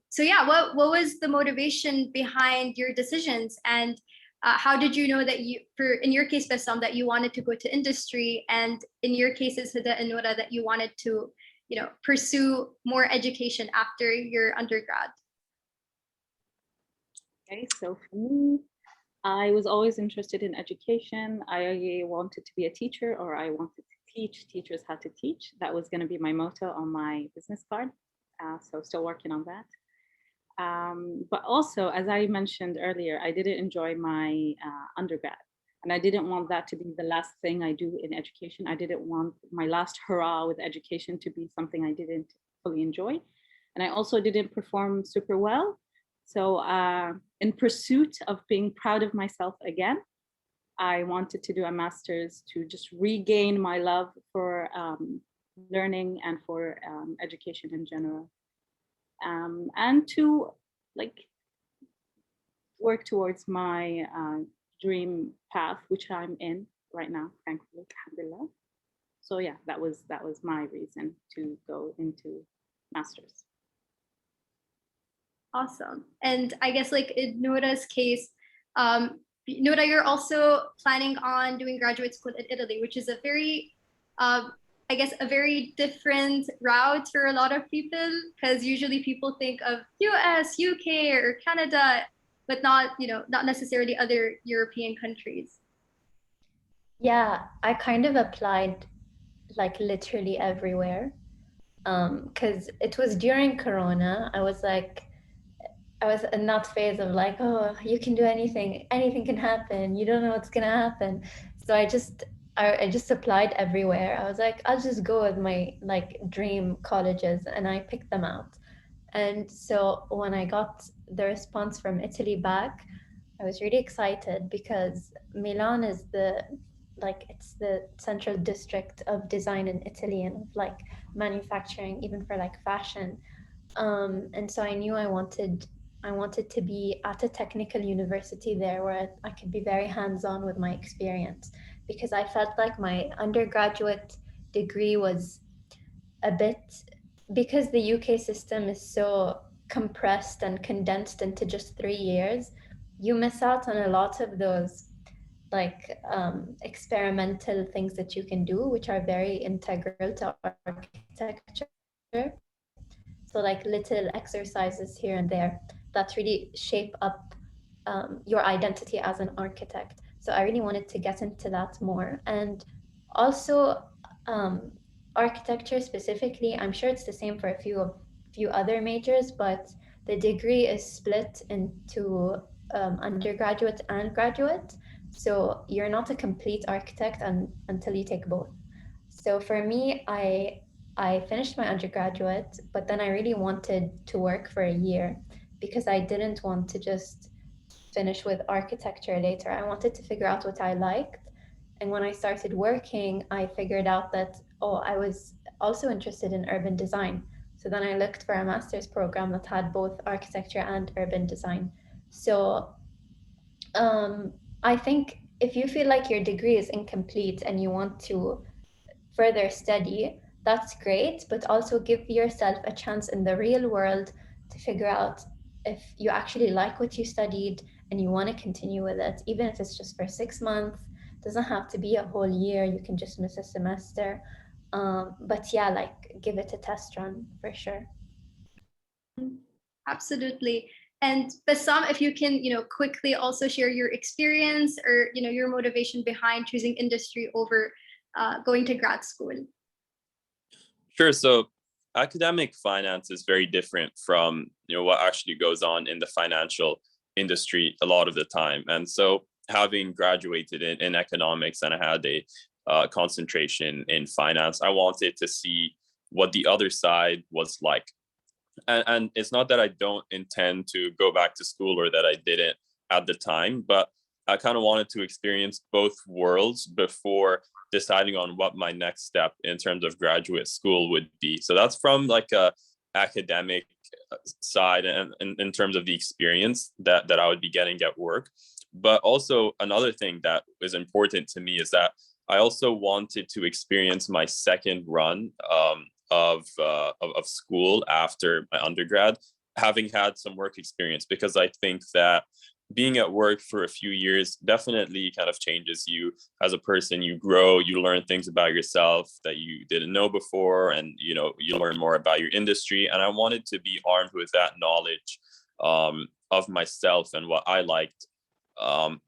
So yeah, what was the motivation behind your decisions, and how did you know that in your case, Bassam, that you wanted to go to industry, and in your cases, Huda and Noura, that you wanted to, pursue more education after your undergrad? Okay, so for me, I was always interested in education. I wanted to be a teacher, or I wanted to teach teachers how to teach. That was going to be my motto on my business card. So still working on that. But also, as I mentioned earlier, I didn't enjoy my undergrad. And I didn't want that to be the last thing I do in education. I didn't want my last hurrah with education to be something I didn't fully enjoy. And I also didn't perform super well. So in pursuit of being proud of myself again, I wanted to do a master's to just regain my love for learning and for education in general. And to work towards my dream path, which I'm in right now, thankfully, alhamdulillah. So yeah, that was my reason to go into master's. Awesome. And I guess in Noura's case, Noura, you're also planning on doing graduate school in Italy, which is a very, a very different route for a lot of people, because usually people think of US, UK, or Canada, but not necessarily other European countries. Yeah, I kind of applied literally everywhere, because it was during Corona. I was in that phase of oh, you can do anything can happen, you don't know what's gonna happen. So I just applied everywhere. I was I'll just go with my dream colleges, and I picked them out. And so when I got the response from Italy back, I was really excited, because Milan is it's the central district of design in Italy, and of manufacturing, even for fashion. And so I knew I wanted to be at a technical university there, where I could be very hands-on with my experience, because I felt like my undergraduate degree was a bit, because the UK system is so compressed and condensed into just 3 years, you miss out on a lot of those experimental things that you can do, which are very integral to architecture. So little exercises here and there that really shape up your identity as an architect. So I really wanted to get into that more. And also architecture specifically, I'm sure it's the same for a few other majors, but the degree is split into undergraduate and graduate. So you're not a complete architect until you take both. So for me, I finished my undergraduate, but then I really wanted to work for a year, because I didn't want to just finish with architecture later. I wanted to figure out what I liked. And when I started working, I figured out that, I was also interested in urban design. So then I looked for a master's program that had both architecture and urban design. So I think if you feel like your degree is incomplete and you want to further study, that's great, but also give yourself a chance in the real world to figure out if you actually like what you studied and you want to continue with it, even if it's just for 6 months. It doesn't have to be a whole year. You can just miss a semester. But yeah, give it a test run for sure. Absolutely. And Bassam, if you can, quickly also share your experience, or, your motivation behind choosing industry over going to grad school. Sure. So academic finance is very different from what actually goes on in the financial industry a lot of the time. And so having graduated in economics, and I had a concentration in finance, I wanted to see what the other side was like. And it's not that I don't intend to go back to school, or that I didn't at the time, but I kind of wanted to experience both worlds before deciding on what my next step in terms of graduate school would be. So that's from like a academic side and in terms of the experience that I would be getting at work. But also another thing that is important to me is that I also wanted to experience my second run of school after my undergrad, having had some work experience, because I think that being at work for a few years definitely kind of changes you as a person. You grow, you learn things about yourself that you didn't know before, and you learn more about your industry. And I wanted to be armed with that knowledge of myself and what I liked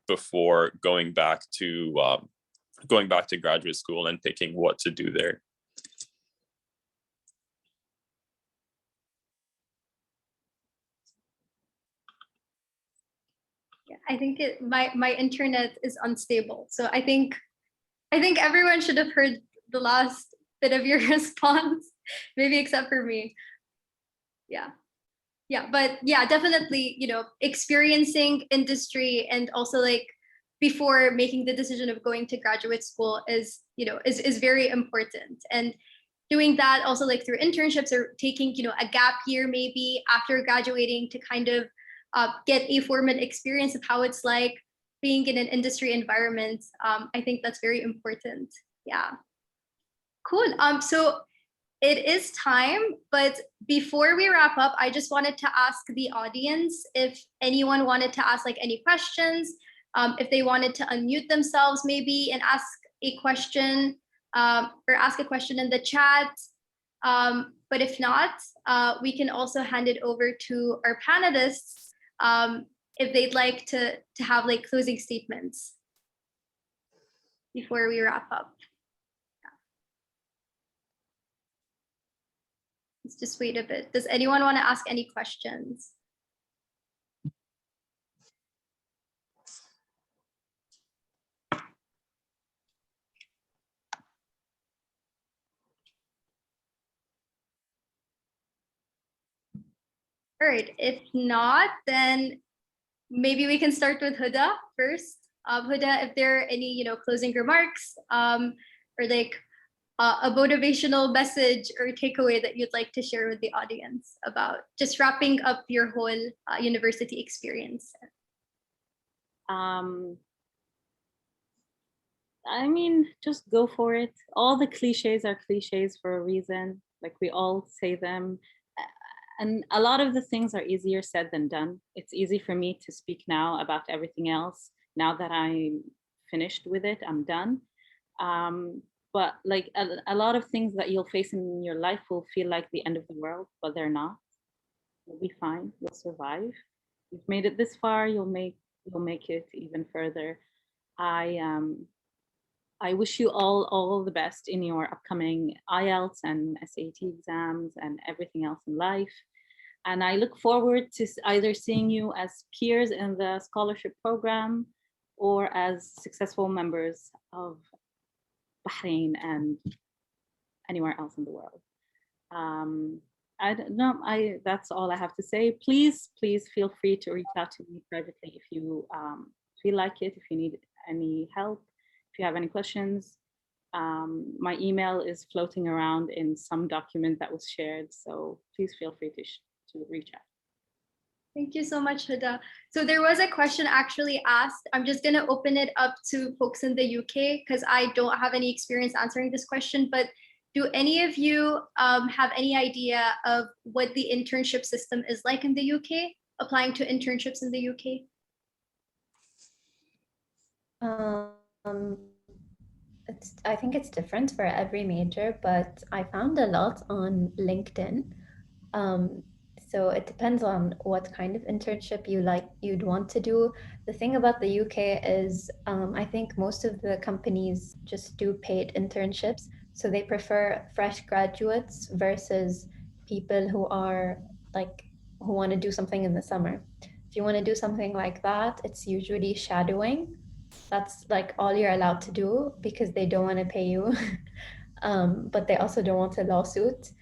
before going back to graduate school and picking what to do there. I think my internet is unstable. So I think everyone should have heard the last bit of your response, maybe except for me. Yeah, but yeah, definitely, experiencing industry and also like before making the decision of going to graduate school is very important. And doing that also like through internships or taking, a gap year maybe after graduating to kind of get a formative experience of how it's like being in an industry environment. I think that's very important. Yeah. Cool. So it is time, but before we wrap up, I just wanted to ask the audience if anyone wanted to ask like any questions, if they wanted to unmute themselves maybe and ask a question or ask a question in the chat. But if not, we can also hand it over to our panelists if they'd like to have like closing statements before we wrap up. Let's just wait a bit. Does anyone want to ask any questions? All right, if not, then maybe we can start with Huda first. Huda, if there are any, closing remarks or like a motivational message or takeaway that you'd like to share with the audience about just wrapping up your whole university experience. I mean, just go for it. All the cliches are cliches for a reason. Like we all say them. And a lot of the things are easier said than done. It's easy for me to speak now about everything else. Now that I'm finished with it, I'm done. But like a lot of things that you'll face in your life will feel like the end of the world, but they're not. You'll be fine. You'll survive. You've made it this far. You'll make it even further. I wish you all the best in your upcoming IELTS and SAT exams and everything else in life. And I look forward to either seeing you as peers in the scholarship program or as successful members of Bahrain and anywhere else in the world. I don't know. That's all I have to say. Please feel free to reach out to me privately if you feel like it, if you need any help. If you have any questions, my email is floating around in some document that was shared. So please feel free to reach out. Thank you so much, Huda. So there was a question actually asked. I'm just going to open it up to folks in the UK because I don't have any experience answering this question. But do any of you have any idea of what the internship system is like in the UK, applying to internships in the UK? I think it's different for every major, but I found a lot on LinkedIn. So it depends on what kind of internship you'd want to do. The thing about the UK is I think most of the companies just do paid internships. So they prefer fresh graduates versus people who want to do something in the summer. If you want to do something like that, it's usually shadowing. That's like all you're allowed to do because they don't want to pay you, but they also don't want a lawsuit.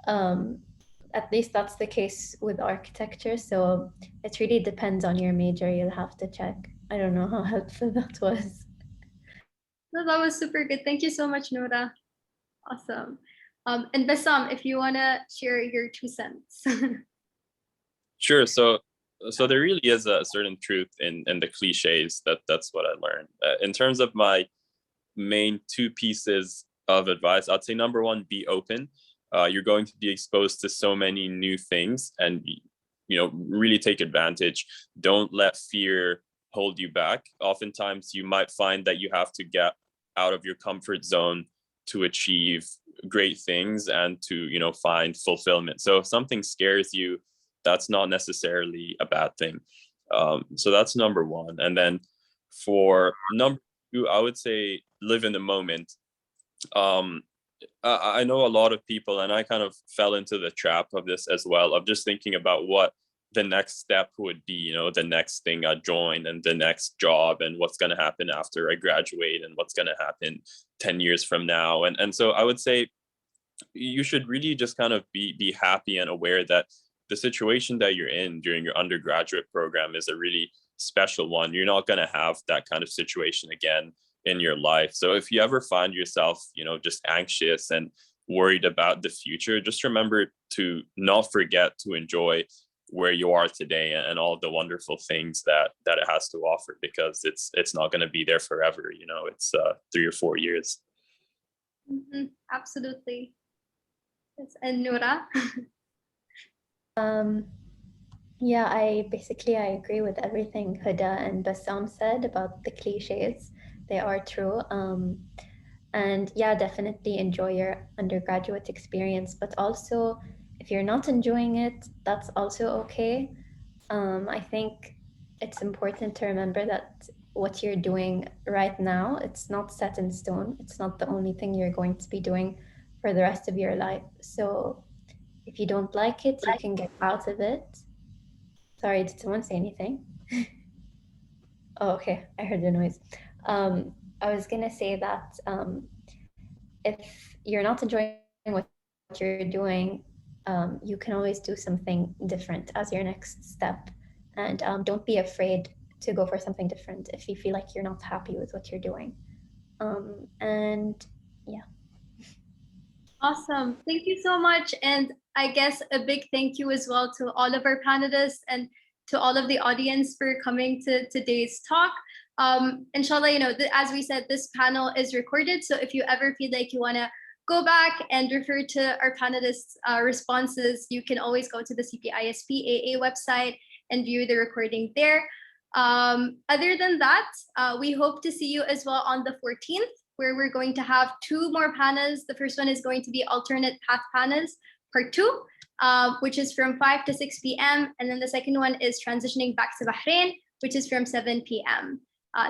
At least that's the case with architecture. So it really depends on your major. You'll have to check. I don't know how helpful that was. No, that was super good. Thank you so much, Noura. Awesome. And Bassam, if you want to share your 2 cents. Sure. So there really is a certain truth in the cliches. That's what I learned. In terms of my main 2 pieces of advice, I'd say number 1, be open. You're going to be exposed to so many new things, and really take advantage. Don't let fear hold you back. Oftentimes you might find that you have to get out of your comfort zone to achieve great things and to find fulfillment. So if something scares you, that's not necessarily a bad thing. So that's number 1. And then for number 2, I would say live in the moment. I know a lot of people, and I kind of fell into the trap of this as well, of just thinking about what the next step would be, the next thing I join and the next job and what's going to happen after I graduate and what's going to happen 10 years from now. And so I would say you should really just kind of be happy and aware that the situation that you're in during your undergraduate program is a really special one. You're not going to have that kind of situation again in your life. So if you ever find yourself, just anxious and worried about the future, just remember to not forget to enjoy where you are today and all the wonderful things that it has to offer, because it's not going to be there forever. It's 3 or 4 years. Absolutely. Yes. And Noura? Yeah, I agree with everything Huda and Bassam said about the cliches. They are true. And yeah, definitely enjoy your undergraduate experience, but also if you're not enjoying it, that's also okay. I think it's important to remember that what you're doing right now, it's not set in stone. It's not the only thing you're going to be doing for the rest of your life. So if you don't like it, you can get out of it. Sorry, did someone say anything? Oh, okay, I heard the noise. I was gonna say that if you're not enjoying what you're doing, you can always do something different as your next step. And don't be afraid to go for something different if you feel like you're not happy with what you're doing. And yeah. Awesome. Thank you so much. And I guess a big thank you as well to all of our panelists and to all of the audience for coming to today's talk. Inshallah, as we said, this panel is recorded. So if you ever feel like you want to go back and refer to our panelists' responses, you can always go to the CPISPAA website and view the recording there. Other than that, we hope to see you as well on the 14th, where we're going to have 2 more panels. The first one is going to be alternate path panels, part 2, which is from 5 to 6 p.m. And then the second one is transitioning back to Bahrain, which is from 7 p.m.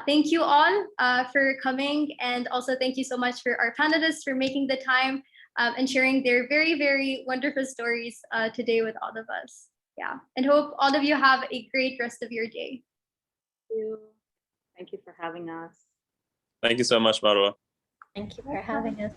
Thank you all for coming. And also thank you so much for our panelists for making the time and sharing their very, very wonderful stories today with all of us. Yeah, and hope all of you have a great rest of your day. Thank you for having us. Thank you so much, Marwa. Thank you for having us.